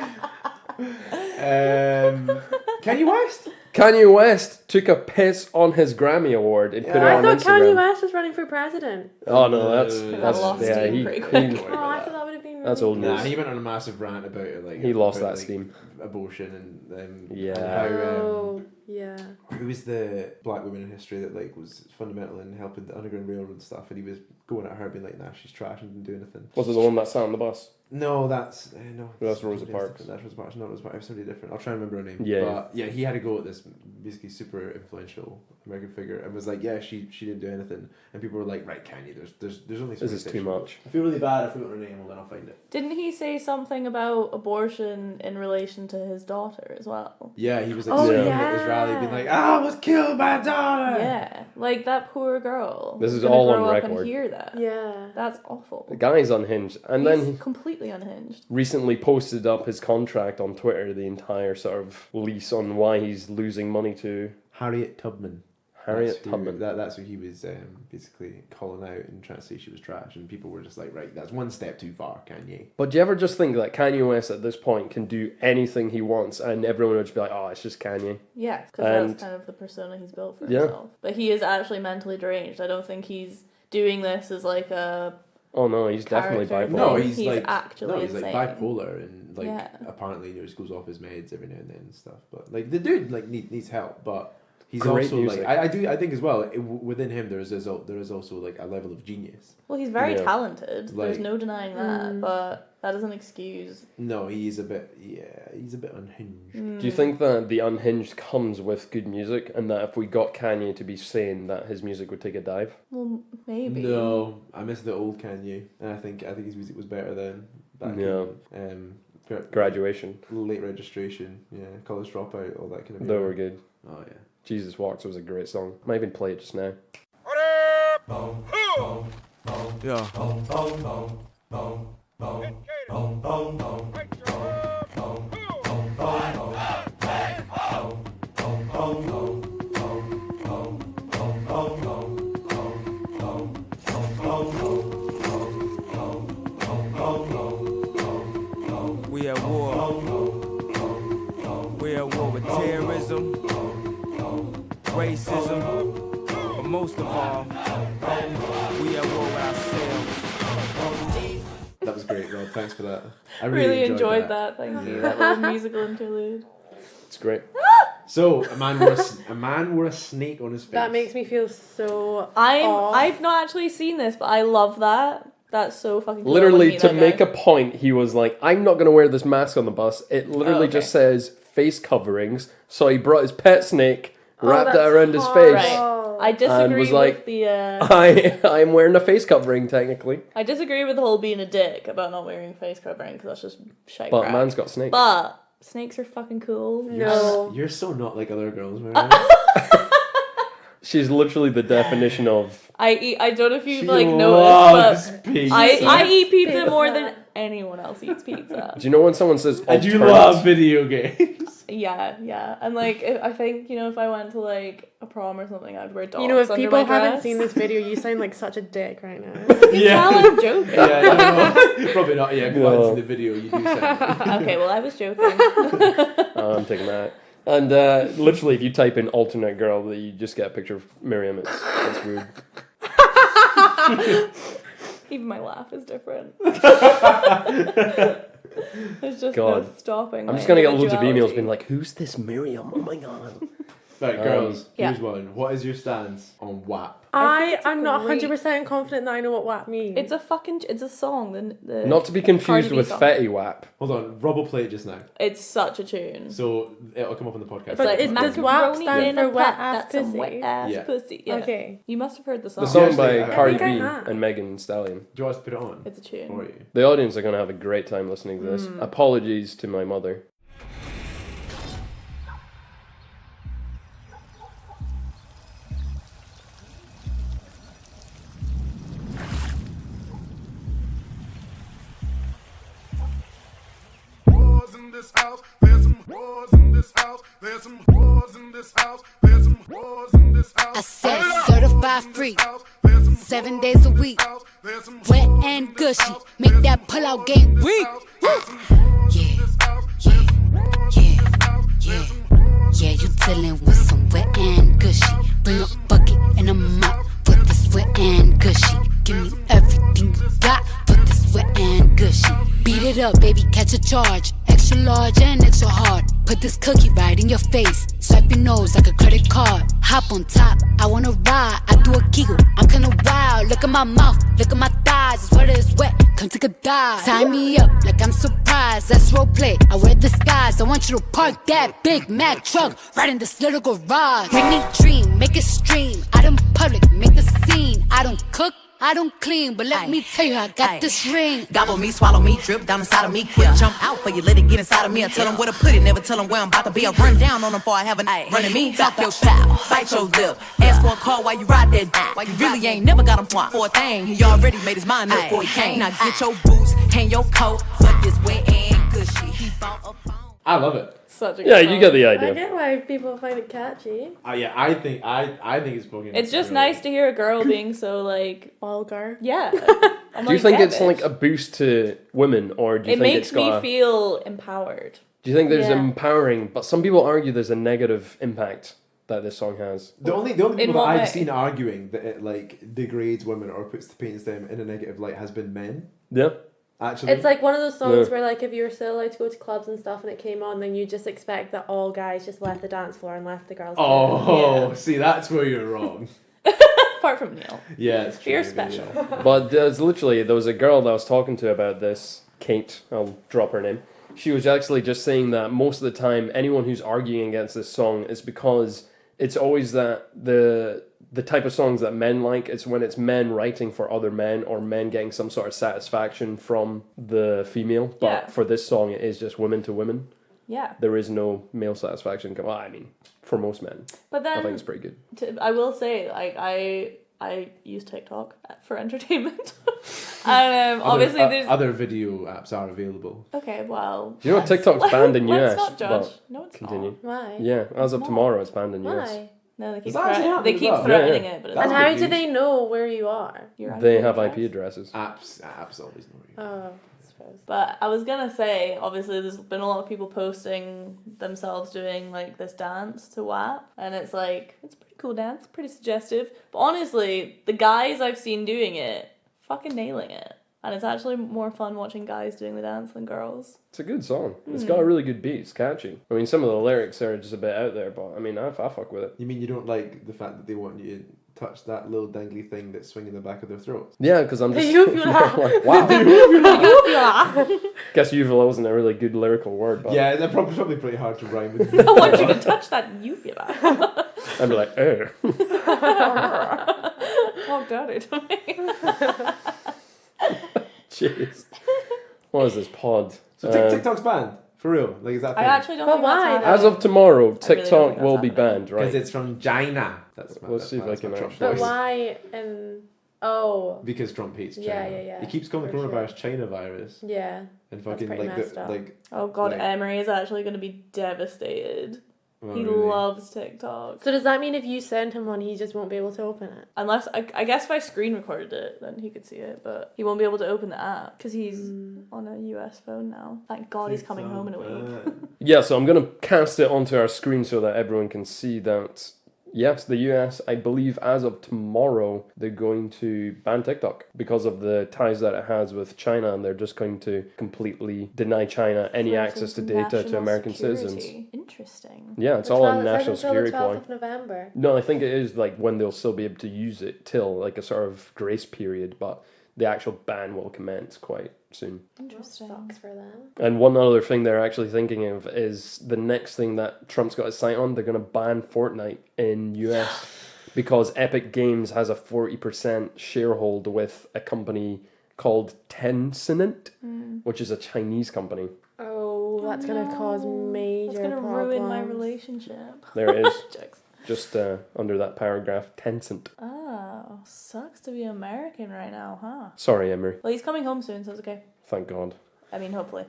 Kanye West? Kanye West took a piss on his Grammy award and put it I on thought Instagram. Kanye West was running for president. Oh no, that's That lost yeah, steam he, pretty quick. Oh, I thought that would have been. That's really old Nah, news. he went on a massive rant about it. Like He lost about, that steam. Abortion and Yeah. how Oh, yeah. who was the black woman in history that was fundamental in helping the Underground Railroad and stuff, and he was going at her being like, nah, she's trash and didn't do anything. Was it the one that sat on the bus? No, that's no. That's Rosa somebody Parks. else. That's Rosa Parks. Not Rosa Parks. It was somebody different. I'll try and remember her name. Yeah. But yeah, he had to go at this basically super influential American figure and was like, yeah, she didn't do anything, and people were like, right, Kanye, there's only so This many is too sections. much. I feel really bad. I forgot her name. Well, then I'll find it. Didn't he say something about abortion in relation to his daughter as well? Yeah, he was like Oh, sitting yeah. at his rally, being like, I was killed by a daughter. Yeah, like that poor girl. This is gonna all grow on up record. And hear that. Yeah. That's awful. The guy's unhinged, and He's then he completely unhinged. recently posted up his contract on Twitter, the entire sort of lease on why he's losing money to Harriet Tubman. Harriet Tubman. That's who he was basically calling out and trying to say she was trash, and people were just like, right, that's one step too far, Kanye. But do you ever just think that Kanye West at this point can do anything he wants, and everyone would just be like, oh, it's just Kanye? Yeah, because that's kind of the persona he's built for himself. But he is actually mentally deranged. I don't think he's doing this as like a... Oh no, he's definitely bipolar. No, he's like actually he's insane. like bipolar, and like apparently he just goes off his meds every now and then and stuff. But like the dude like needs help, but he's Great also music. like I think as well within him there is also like a level of genius. Well, he's very talented. Like, there's no denying that, but that doesn't excuse. No, he's a bit unhinged. Do you think that the unhinged comes with good music, and that if we got Kanye to be sane, that his music would take a dive? Well, maybe. No, I miss the old Kanye, and I think his music was better then. Back in, Graduation, late registration, college dropout, all that kind of. They were good. Oh yeah. Jesus Walks was a great song. Might even play it just now. Yeah. We at war. We at war with terrorism, racism, but most of all, we at war with ourselves. That was great, Rob. Thanks for that. I really enjoyed that. Thank you. That little musical interlude. It's great. So a man wore a snake on his face. That makes me feel so. I've not actually seen this, but I love that. That's so fucking cool. Literally, to make a point, he was like, I'm not going to wear this mask on the bus. It literally just says face coverings. So he brought his pet snake, wrapped it around his face. Right. I disagree with like, the... I'm wearing a face covering, technically. I disagree with the whole being a dick about not wearing face covering, because that's just shite But crap. man's got snakes. But snakes are fucking cool. No. You're so not like other girls, man. She's literally the definition of... I don't know if you've She noticed, loves but pizza. I eat pizza more than anyone else eats pizza. Do you know when someone says And you love video games. Yeah. And like, I think, if I went to like a prom or something, I'd wear dogs. If under people my haven't dress. seen this video, you sound like such a dick right now. Tell I'm joking. No. Probably not. Yeah, go on to the video. You do sound. Okay, well, I was joking. I'm taking that. And literally, if you type in alternate girl, you just get a picture of Miriam. It's weird. Even my laugh is different. There's just God. no stopping. I'm just going to get loads of emails being like, who's this Miriam? Oh my God. Right, girls. Yeah. Here's one. What is your stance on WAP? I'm not great- 100% confident that I know what WAP means. It's a song. The Not to be confused Cardi B with song. Fetty Wap. Hold on. Rob will play it just now. It's such a tune. So it'll come up on the podcast. But Like, does WAP macaroni stand in for a wet pot, ass that's some pussy? wet ass Yeah. pussy. Yeah. Okay. You must have heard the song. The song Seriously, by I Cardi think B I have. and Megan Thee Stallion. Do you want us to put it on It's a tune. for you? The audience are going to have a great time listening to this. Apologies to my mother. Wars in this house. There's some wars in this house. There's some wars in this house. There's some wars in this house. I said certified free, 7 days a week, wet and gushy, make that pull-out game weak. Yeah, you dealing with some wet and gushy. Bring a bucket and a mop for this wet and gushy. Give me everything you got for this wet and gushy. Beat it up, baby, catch a charge. Extra large and extra hard. Put this cookie right in your face. Swipe your nose like a credit card. Hop on top, I wanna ride. I do a giggle, I'm kinda wild. Look at my mouth, look at my thighs. It's wet, it's wet, come take a dive. Tie me up like I'm surprised. That's role play, I wear disguise. I want you to park that Big Mac truck right in this little garage. Make me dream, make it stream. Out in public, make the scene. I don't cook, I don't clean, but let me tell you, I got this ring. Gobble me, swallow me, drip down inside of me. Quick jump out for you, let it get inside of me. I tell them where to put it, never tell them where I'm about to be. I run down on them before I have a night. Running me, talk your shit, bite your lip. Ask for a call while you ride that. While you really ain't never got him for a thing. He already made his mind up before he came. Now get your boots, hang your coat, fuck this wet and gushy. He bought a phone. I love it. Such a good Yeah, song. you get the I idea. get why people find it catchy. Yeah, I think it's fucking. It's just brilliant. nice to hear a girl being so like, Vulgar. yeah. I'm Do you like, think yeah, it's bitch. like a boost to women, or do you It think makes it's got me a, feel empowered. do you think there's Yeah. empowering? But some people argue there's a negative impact that this song has. The only people that what way? I've seen arguing that it like degrades women or paints them in a negative light has been men. Yeah. Actually, It's like one of those songs Yeah. where, like, if you were still allowed to go to clubs and stuff and it came on, then you just expect that all guys just left the dance floor and left the girls. oh, Yeah. see, that's where you're wrong. Apart from Neil. Yeah, it's true. You're maybe, special. yeah. But there was a girl that I was talking to about this, Kate, I'll drop her name. She was actually just saying that most of the time, anyone who's arguing against this song is because it's always that the type of songs that men like, it's when it's men writing for other men or men getting some sort of satisfaction from the female. But Yeah. for this song, it is just women to women. Yeah. There is no male satisfaction. Well, I mean, for most men, But I think then it's pretty good. I will say, like, I use TikTok for entertainment. And obviously there's other video apps are available. okay, well, You know, let's- TikTok's banned in let's US. not judge. But No, it's continue. not. Why? Yeah, as of not. tomorrow, it's banned in US. Why? No, they keep Is that actually happening they as keep well? threatening Yeah, yeah. it, but it's That's And how big do news. they know where you are? Your They IP have address. IP addresses. Apps always know you. Oh, I suppose. But I was gonna say, obviously, there's been a lot of people posting themselves doing like this dance to WAP, and it's like it's a pretty cool dance, pretty suggestive. But honestly, the guys I've seen doing it, fucking nailing it, and it's actually more fun watching guys doing the dance than girls. It's a good song. It's got a really good beat. It's catchy. I mean, some of the lyrics are just a bit out there, but I mean, I fuck with it. You mean you don't like the fact that they want you to touch that little dangly thing that's swinging the back of their throats? Yeah, because I'm just Uvula. wow. Guess uvula wasn't a really good lyrical word, but Yeah, they're probably pretty hard to rhyme with. I want you to touch that uvula. I'd be like, oh. Talk dirty to me. Jeez. What is this pod? So TikTok's banned for real. Like is that? I actually don't But think that's why, happening. As of tomorrow, really don't think TikTok that's will be happening. banned, because right? it's from China. That's Let's see if I that's can my Trump actually- But voice. why? Oh, Because Trump hates China. Yeah. He keeps calling the For coronavirus China virus yeah. and That's fucking pretty like messed up. like. Oh god, Like- Emery is actually going to be devastated. Oh, He really? loves TikTok. So does that mean if you send him one, he just won't be able to open it? Unless, I guess if I screen recorded it, then he could see it, but he won't be able to open the app because he's on a US phone now. Thank God he's coming home in a week. Yeah, so I'm going to cast it onto our screen so that everyone can see that, yes, the US, I believe as of tomorrow, they're going to ban TikTok because of the ties that it has with China, and they're just going to completely deny China any access to data to National American security. citizens. Interesting. Yeah, it's The all a 12th, it national says until security the 12th ploy. of November. No, I think it is like when they'll still be able to use it till like a sort of grace period, but the actual ban will commence quite soon. Interesting. Sucks for them. And one other thing they're actually thinking of is the next thing that Trump's got his sight on, they're going to ban Fortnite in US because Epic Games has a 40% sharehold with a company called Tencent, which is a Chinese company. Oh, that's gonna cause major That's gonna ruin my problems. relationship. There it is, Jokes. just under that paragraph, Tencent. Oh, sucks to be American right now, huh? Sorry, Emery. Well, he's coming home soon, so it's okay. Thank God. I mean, hopefully.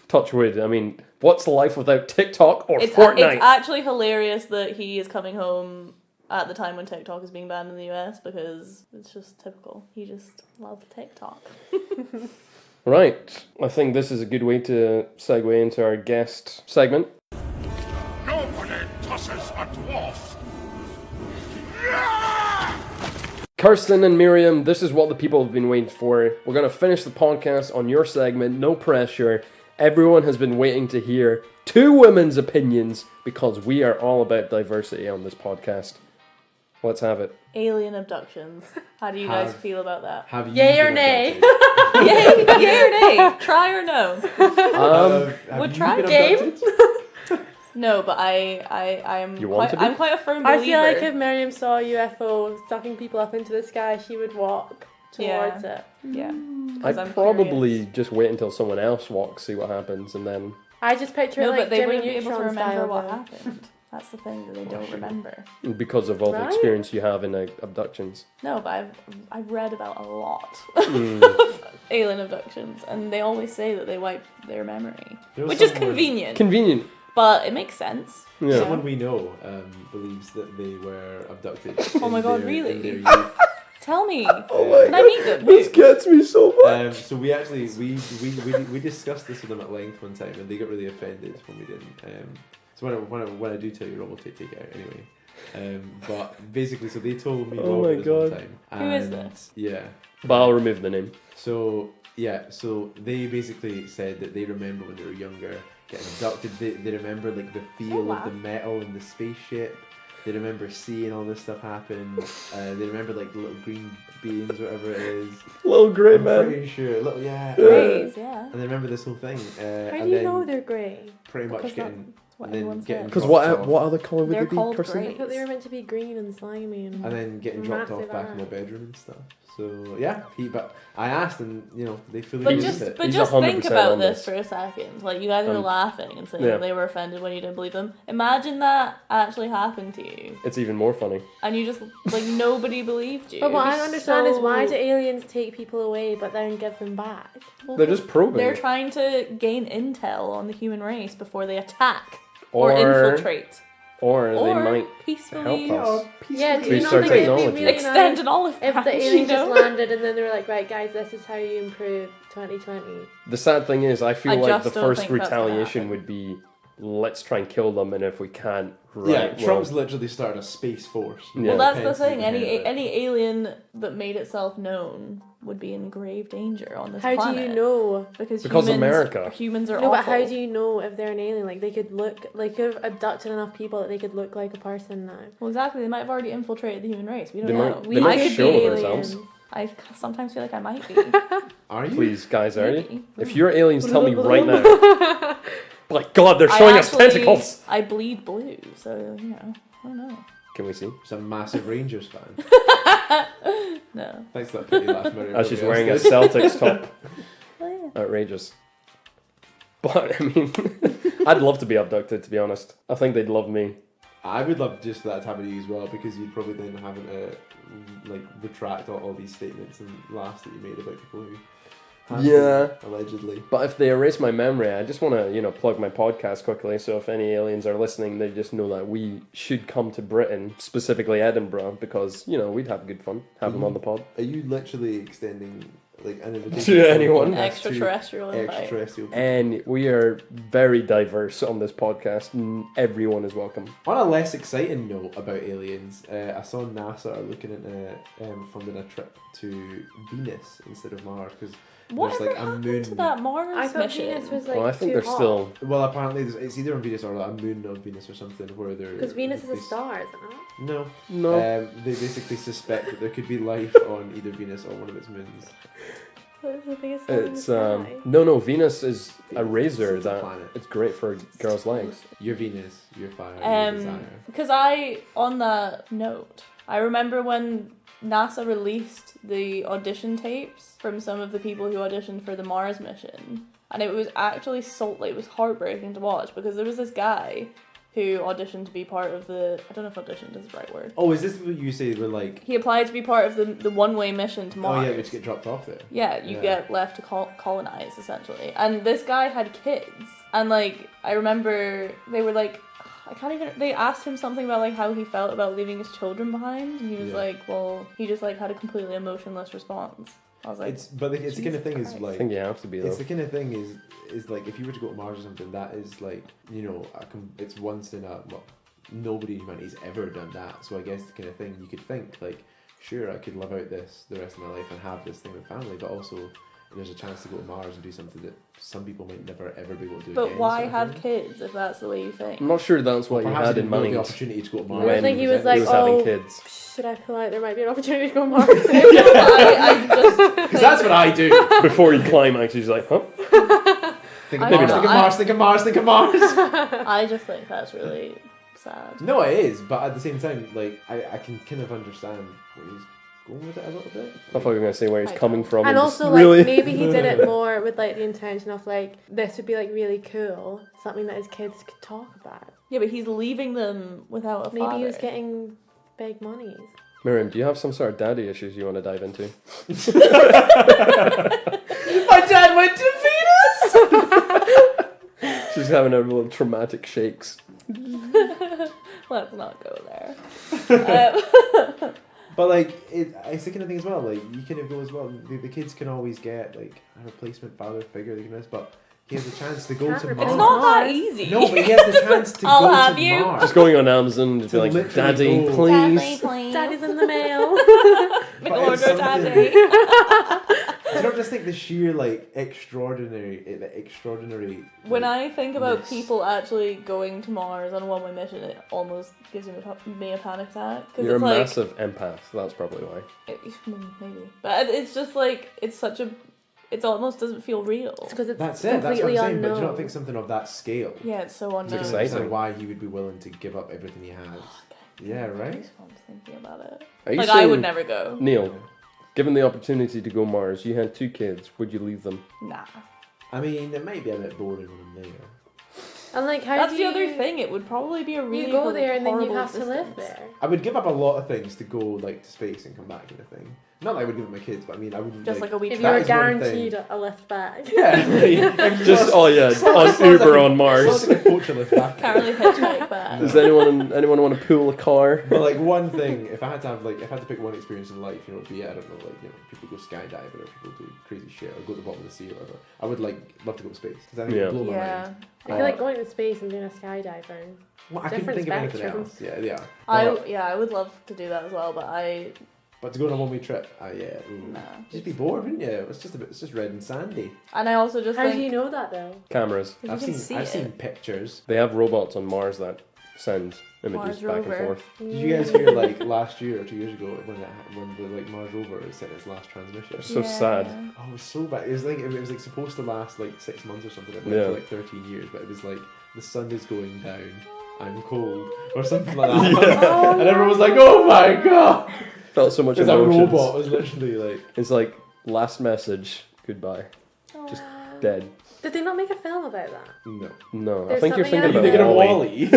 Touch wood. I mean, what's life without TikTok or It's Fortnite? actually hilarious that he is coming home at the time when TikTok is being banned in the US because it's just typical. He just loves TikTok. Right. I think this is a good way to segue into our guest segment. Nobody tosses a dwarf. Kirsten and Miriam, this is what the people have been waiting for. We're going to finish the podcast on your segment, no pressure. Everyone has been waiting to hear two women's opinions because we are all about diversity on this podcast. Let's have it. Alien abductions. How do you guys Have- feel about that? Have you Yay or been nay? abducted? Yay or nay? Try or no? Have Would you try been game? abducted? No, but I'm You want quite, to be? I'm quite a firm I believer. feel like if Miriam saw a UFO sucking people up into the sky, she would walk towards it. Yeah. I'd 'Cause I'm probably curious. just wait until someone else walks, see what happens, and then... I just picture it No, like but they Jimmy wouldn't be able to Neutron remember style. what though. happened. That's the thing that they don't remember. Because of all the Right? experience you have in abductions. No, but I've read about a lot Mm. of alien abductions, and they always say that they wipe their memory, There was which is someone- convenient, Convenient. but it makes sense. Yeah. Someone we know believes that they were abducted. Oh my in God, their- really? In their youth. Tell me, Oh my can I meet them? This gets me so much. So we actually we discussed this with them at length one time, and they got really offended when we didn't. So when I do tell you, Rob will take it out anyway. But basically, so they told me Oh Rob my this God. one time. Who is and this? Yeah. But I'll remove the name. So yeah, so they basically said that they remember when they were younger getting abducted. They remember like the feel Oh, wow. of the metal in the spaceship. They remember seeing all this stuff happen. They remember like the little green beans, whatever it is. Little grey I'm man. pretty sure. Little, yeah. Grays, yeah. And they remember this whole thing. How and do you then know they're grey? pretty much Because getting that's what and then everyone getting says. Because dropped off. what other colour would They're they be, called Kirsten? I grey. thought they were meant to be green and slimy and. and then getting dropped off Massive back in their eyes. bedroom and stuff. So yeah, but I asked, and they fully But believed just it. but He's just 100% think about on this this. for a second. Like, you guys are laughing and saying yeah. that they were offended when you didn't believe them. Imagine that actually happened to you, It's even more funny. and you just like nobody believed you. But what I It'd don't be understand is why so- do aliens take people away but then give them back? Well, They're just probing. They're trying to gain intel on the human race before they attack or infiltrate Or they or might peacefully help us. Yeah, do you Boost not our think it'd be technology. really extend nice an olive if branch, the you aliens just know? landed and then they were like, right guys, this is how you improve 2020. The sad thing is, I feel I like the just don't first think that's gonna retaliation happen. would be, let's try and kill them, and if we can't, right, Yeah, well, Trump's literally started a space force. Yeah. Well, that's the Pence is thing. the head of it. Any alien that made itself known would be in grave danger on this How planet. do you know? Because Because humans, America. Humans are No, but awful. how do you know if they're an alien? Like, they could have abducted enough people that they could look like a person now. Well, exactly. They might have already infiltrated the human race. We don't They know. might- We they might could show be themselves. aliens. I sometimes feel like I might be. Are you? please, guys, are you? Maybe. If you're aliens, tell me right now. Like, God, they're showing us tentacles. I bleed blue, so I don't know. Can we see? He's a massive Rangers fan. No. Thanks for that pretty last minute. As she's wearing a Celtics top. Oh, yeah. Outrageous. But, I mean, I'd love to be abducted, to be honest. I think they'd love me. I would love just for that to happen to you as well, because you'd probably then having to retract all these statements and laughs that you made about people who have Yeah. been, allegedly. But if they erase my memory, I just want to, plug my podcast quickly. So if any aliens are listening, they just know that we should come to Britain, specifically Edinburgh, because, we'd have good fun, have them on the pod. Are you literally extending an invitation To anyone. podcast to Extraterrestrial invite. extraterrestrial people? And we are very diverse on this podcast. Everyone is welcome. On a less exciting note about aliens, I saw NASA are looking at funding a trip to Venus instead of Mars, because Whatever there's like a happened moon. to that Mars I thought mission? Venus was like Well, I think too they're hot. still... Well, apparently it's either on Venus or like a moon of Venus or something where they're... Because Venus is a they- star, isn't it? No. No. They basically suspect that there could be life on either Venus or one of its moons. It's the biggest star in the It's, sky. no, Venus is a razor It's a that... planet. It's great for girls' legs. Your Venus, your fire, your desire. Because on that note, I remember when NASA released the audition tapes from some of the people who auditioned for the Mars mission, and it was actually it was heartbreaking to watch, because there was this guy who auditioned to be part of the, I don't know if auditioned is the right word. Oh, is this what you say were like... He applied to be part of the one-way mission to Mars. Oh yeah, we just get dropped off there. Yeah, you Yeah. get left to colonize, essentially. And this guy had kids. And, like, I remember they were like, they asked him something about, like, how he felt about leaving his children behind. And he was Yeah. like, well, he just, like, had a completely emotionless response. I was like, It's the kind of thing is Jesus I like... think you have to be, though. It's the kind of thing is like if you were to go to Mars or something, that is like, it's once in a... Well, nobody in humanity's ever done that. So I guess the kind of thing you could think, like, sure, I could live out this the rest of my life and have this thing with family, but also there's a chance to go to Mars and do something that some people might never ever be able to do but again. why sort of have thing. kids if that's the way you think? I'm not sure that's what Perhaps you had he in didn't know mind the opportunity to go to Mars. when I think he was like, having oh, kids. should I pull out? There might be an opportunity to go Mars. I just Because that's what I do. Before he climaxes, he's like, huh? Think of I Mars, know, think of I- Mars, think of Mars, think of Mars. I just think that's really sad. No, it is, but at the same time, like I can kind of understand what he's going with it a little bit. I thought you were going to say where he's I coming don't. from. And just also, like, really... maybe he did it more with, like, the intention of, like, this would be, like, really cool. Something that his kids could talk about. Yeah, but he's leaving them without a father. Maybe he was getting big monies. Miriam, do you have some sort of daddy issues you want to dive into? My dad went to Venus! She's having a little traumatic shakes. Let's not go there. But like, it's the kind of thing as well. Like, you kind of go as well. The kids can always get like a replacement father figure. They can this, but he has the chance to go Can't to replace Mars. It's not that Mars. easy. No, but he has the chance to I'll go have to you. Mars. Just going on Amazon, just be To like, literally Daddy, go. please. Daddy's in the mail. But Mail order, it's something- daddy. Do you not just think the sheer like extraordinary? When I think about Yes. people actually going to Mars on a one-way mission, it almost gives me a panic attack. Because You're a it's like, massive empath. That's probably why. maybe. But it's just like, it's such a... It almost doesn't feel real. Because it's That's it. That's what completely I'm saying. But do you unknown. not think something of that scale? Yeah, it's so I unknown. can exciting. understand why he would be willing to give up everything he has. Yeah, right. I'm thinking about it. Are you Like, saying, I would never go. Neil, given the opportunity to go Mars, you had 2 kids, would you leave them? Nah. I mean, it might be a bit boring when I'm there. And like, how That's do the you, other thing. It would probably be a really you go there and then you horrible have to live existence. there. I would give up a lot of things to go like to space and come back, kind of thing. Not that I would give it my kids, but I mean, I would Just like a wee If you That were is one guaranteed thing. a lift back. Yeah. Just, oh yeah, on Uber on Mars. Sounds like a poacher lift back. Can't really hitchhike back. Does anyone want to pool a car? But like one thing, if I had to have like, if I had to pick one experience in life, you know, it'd be, I don't know, like, you know, people go skydiving or people do crazy shit or go to the bottom of the sea or whatever. I would like love to go to space because I think Yeah. it'd blow my Yeah. mind. I feel like going to space and doing a skydiver. Well, I couldn't Different think of anything spectrums. else. Yeah. I would love to do that as well, but But to go on a one-way trip, yeah, nah. you'd be bored, wouldn't you? It's just red and sandy. And I also just How think do you know that though? Cameras. you I've can seen see I've it. seen pictures. They have robots on Mars that send images Mars back rover. and forth. Did you guys hear like last year or 2 years ago when the like Mars rover sent its last transmission? So sad. Oh, it was so bad. It was like supposed to last like 6 months or something. It went Yeah. for like 13 years, but it was like the sun is going down. I'm cold or something like that. Oh, And everyone was like, "Oh my god!" Felt so much Because a emotions. robot was literally like. It's like, last message, goodbye. Just dead. Did they not make a film about that? No. No, I There's think you're something thinking in about it. Wall-E.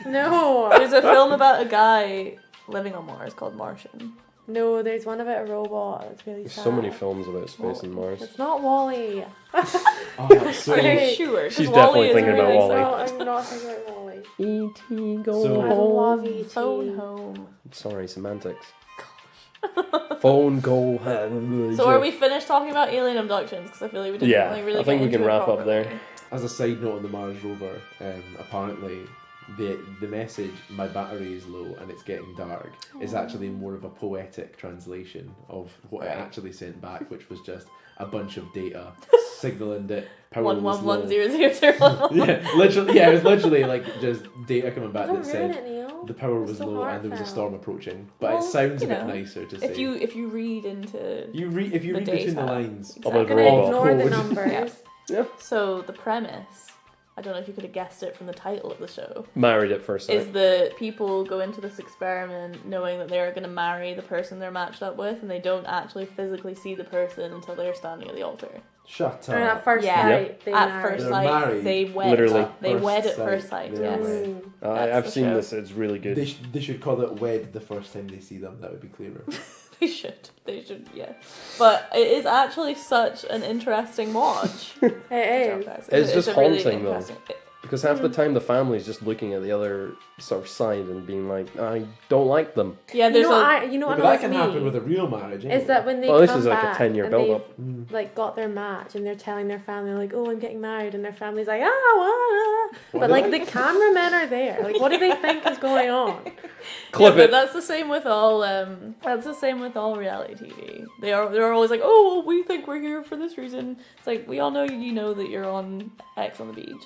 No. There's a film about a guy living on Mars called Martian. No, there's one about a robot. It's really There's sad. so many films about space and Mars. It's not Wall-E. Oh, that's so. Are you Sorry. sure? 'Cause She's Wall-E definitely is thinking about really Wall-E. No, I'm not thinking about Wall-E. E.T. go So- I home. love E.T. Phone home. Sorry, semantics. Phone go home. So are we finished talking about alien abductions? Because I feel like we didn't Yeah, really I think get we can into it wrap up properly. there. As a side note on the Mars rover, apparently the message "my battery is low and it's getting dark" is actually more of a poetic translation of what it Right. actually sent back, which was just a bunch of data signaling that power was low. 111000. Yeah, literally. Yeah, it was literally like just data coming back Don't that ruin said it, Neil. the power It's was so low and there was a heartfelt. storm approaching. But Well, it sounds a you bit know, nicer to say. If you read into if you the read between the data. lines, About I'm gonna robot. ignore the Code. numbers. so the premise, I don't know if you could have guessed it from the title of the show, Married at first sight. is that people go into this experiment knowing that they're going to marry the person they're matched up with, and they don't actually physically see the person until they're standing at the altar. shut And up. at first Yeah. sight, they At marry. first They're sight, married. they wed. Literally. They First wed at sight, first sight. they're Yes. married. That's I've the seen show. this. It's really good. They should call it wed the first time they see them. That would be clearer. They should. They should. Yeah. But it is actually such an interesting watch. It is. It's just a really haunting, though. interesting- Because half the time the family's just looking at the other sort of side and being like, I don't like them. Yeah, You there's know, a. you know Yeah, what but that annoys can me? happen with a real marriage. Is that when they Well, this come is like a back 10-year and they've, build-up. like got their match and they're telling their family like, oh, I'm getting married, and their family's like, but like the cameramen are there. Like, what do they think is going on? Clip But it. that's the same with all. That's the same with all reality TV. They're always like, oh, well, we think we're here for this reason. It's like we all know you know that you're on X on the beach.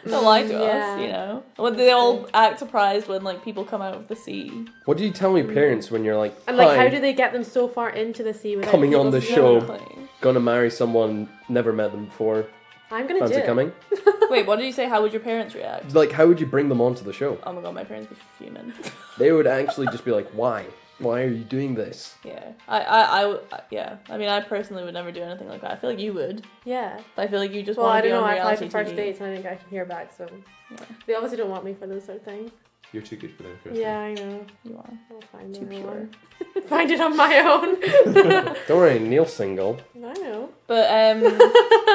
Don't lie to Yeah. us, you know. When they all act surprised when like people come out of the sea. What do you tell your parents when you're like, And like, hi, how do they get them so far into the sea without Coming on people the seeing show. them? gonna marry someone, never met them before, I'm gonna do fancy it. coming? Wait, what did you say? How would your parents react? Like, how would you bring them onto the show? Oh my god, my parents would be fuming. They would actually just be like, why? Why are you doing this? Yeah. Yeah. I mean, I personally would never do anything like that. I feel like you would. Yeah. But I feel like you just Well, want I to be don't know. on I applied reality for first TV. dates and I didn't get to hear back, so Yeah. they obviously don't want me for those sort of things. You're too good for them, Kirsty. Yeah, I know. You are. I'll find Too another pure. one. Find it on my own. Don't worry, Neil's single. I know. But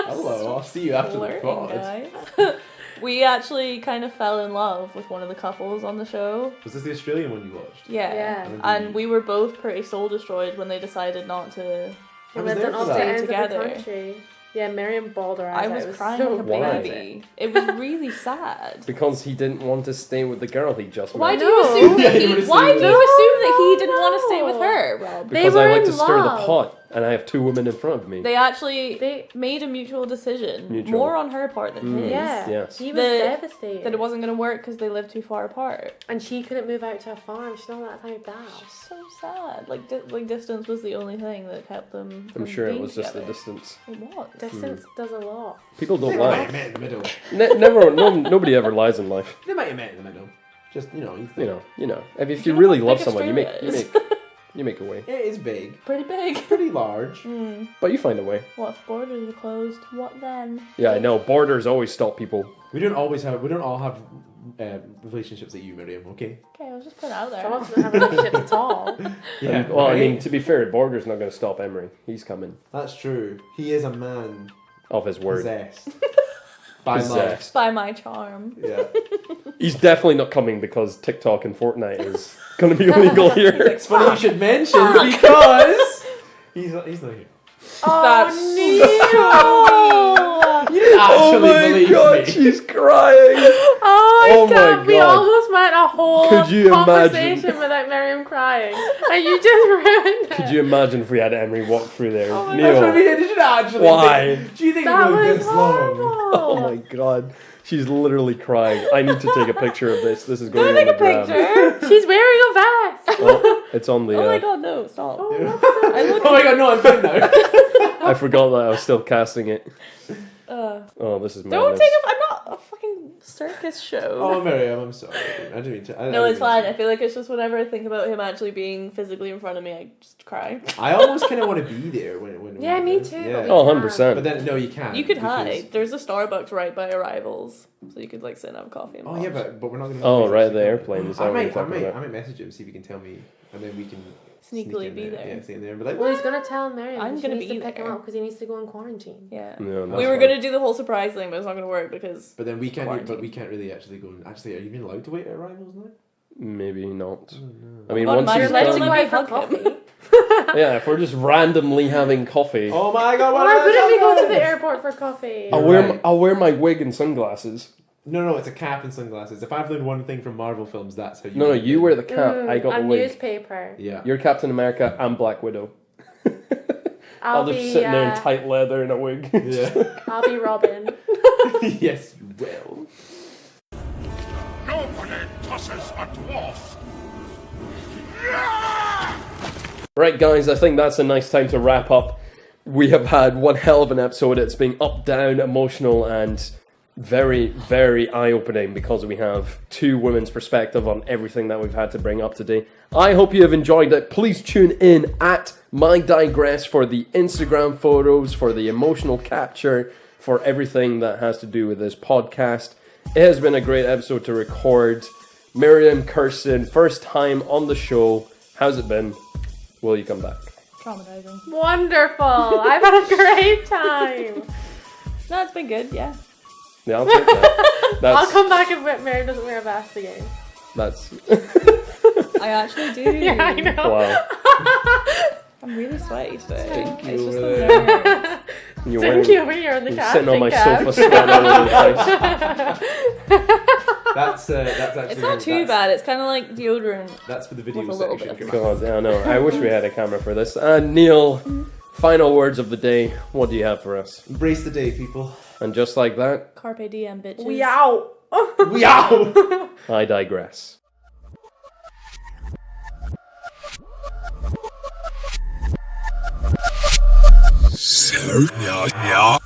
Hello, I'll see you after the flirting, pod. guys. We actually kind of fell in love with one of the couples on the show. Was this the Australian one you watched? Yeah. Yeah. And we were both pretty soul destroyed when they decided not to. I We was lived there on for opposite that. ends of the Together. country. Yeah, Miriam bawled her eyes I out. was It crying so like a Why? baby. It was really sad. Because he didn't want to stay with the girl he just Why met. do you No. assume Yeah, that you would've he? Why said do that. you assume that he didn't want to stay with No. her, Rob? They Because were I like in to stir the love. pot, and I have two women in front of me. They actually They- made a mutual decision, Mutual. more on her part than his. Yeah. Yes. He was That- devastated. That it wasn't going to work because they lived too far apart. And she couldn't move out to a farm. She's not that type of dad. So sad. Like distance was the only thing that kept them. I'm from sure it being was just the together. distance. It was. Distance does a lot. People don't They might lie. have met in the middle. Nobody ever lies in life. They might have met in the middle. Just, you know. You know. If you know really how love big someone, Australia is? you make a way. It is big. Pretty big. Pretty large. But you find a way. What if borders are closed? What then? Yeah, I know. Borders always stop people. We don't all have relationships that you, Miriam, okay? Okay, I was just putting it out there. Some of them don't have relationships at all. Yeah. Well, I right? mean, to be fair, Borders not going to stop Emery. He's coming That's true. He is a man of his word. possessed by love. Possessed. By my charm. Yeah. He's definitely not coming because TikTok and Fortnite is going to be illegal here. It's funny you should mention because he's not here. That's You didn't actually believe me. she's crying. Oh, Oh my my god, we God. almost went a whole Could you conversation imagine? without Miriam crying. And you just ruined it. Could you imagine if we had Emery walk through there? Oh my That's what I Neil. mean. You should actually. Why? Do you think That it would was this long? horrible. Oh my god. She's literally crying. I need to take a picture of this. This is going Take on a the gram. picture. She's wearing a vest. Oh, it's on the. Oh my god, no, stop. Oh, I look. Oh my god, no, I'm fine now. I forgot that I was still casting it. Oh, this is madness. Don't take a. I'm not a fucking circus show. Oh, Miriam, I'm sorry. I didn't mean to. No, it's fine. I feel like it's just whenever I think about him actually being physically in front of me, I just cry. I almost kind of want to be there when. Yeah, when me this- too. Yeah. Oh, But 100%. then no, you can't. You could because- hide. There's a Starbucks right by arrivals, so you could like sit and have coffee and Oh watch. yeah, but we're not gonna. Oh, right, the airplane. Is that I what you're might, talking about? I might message him see if he can tell me, and then we can Sneakily sneak in be there. Yeah, stay in there and be like, Well, he's gonna tell Miriam. I'm she gonna needs be to pick him there. up because he needs to go in quarantine. Yeah. No, that's We were fine. gonna do the whole surprise thing, but it's not gonna work because. But then we can't. Quarantine. But we can't really actually go. Actually, are you even allowed to wait at arrivals now? Maybe not. I mean, God, once imagine he's letting done. me Go out for hug coffee. him. Yeah, if we're just randomly having coffee, Oh my god! Why wouldn't we go to the airport for coffee? I'll You're wear right. I'll wear my wig and sunglasses. No, it's a cap and sunglasses. If I've learned one thing from Marvel films, that's how you. No, do it. you wear the cap. I got a the wig. newspaper. Yeah. You're Captain America. I'm Black Widow. I'll I'll just be sitting there in tight leather and a wig. Yeah. I'll be Robin. Yes, you will. Nobody tosses a dwarf. Right, guys, I think that's a nice time to wrap up. We have had one hell of an episode. It's been up, down, emotional, and very, very eye-opening because we have two women's perspective on everything that we've had to bring up today. I hope you have enjoyed it. Please tune in at My Digress for the Instagram photos, for the emotional capture, for everything that has to do with this podcast. It has been a great episode to record. Miriam, Kirsten, first time on the show. How's it been? Will you come back? Traumatizing. Wonderful. I've had a great time. No, it's been good. Yeah. Yeah, I'll take that. I'll come back if Miriam doesn't wear a vest again. That's I actually do. Yeah, I know. wow. I'm really sweaty today. Thank you It's just over the there. nerve. You're Thank you when you're in the you're casting sitting on my couch. sofa, sweating all over the place. That's actually. It's not too bad. It's kind of like deodorant. That's for the video With a little section. bit of God, yeah, I know. I wish we had a camera for this. Neil, final words of the day. What do you have for us? Embrace the day, people. And just like that, Carpe diem, bitches. We out. We out. I digress. Yeah.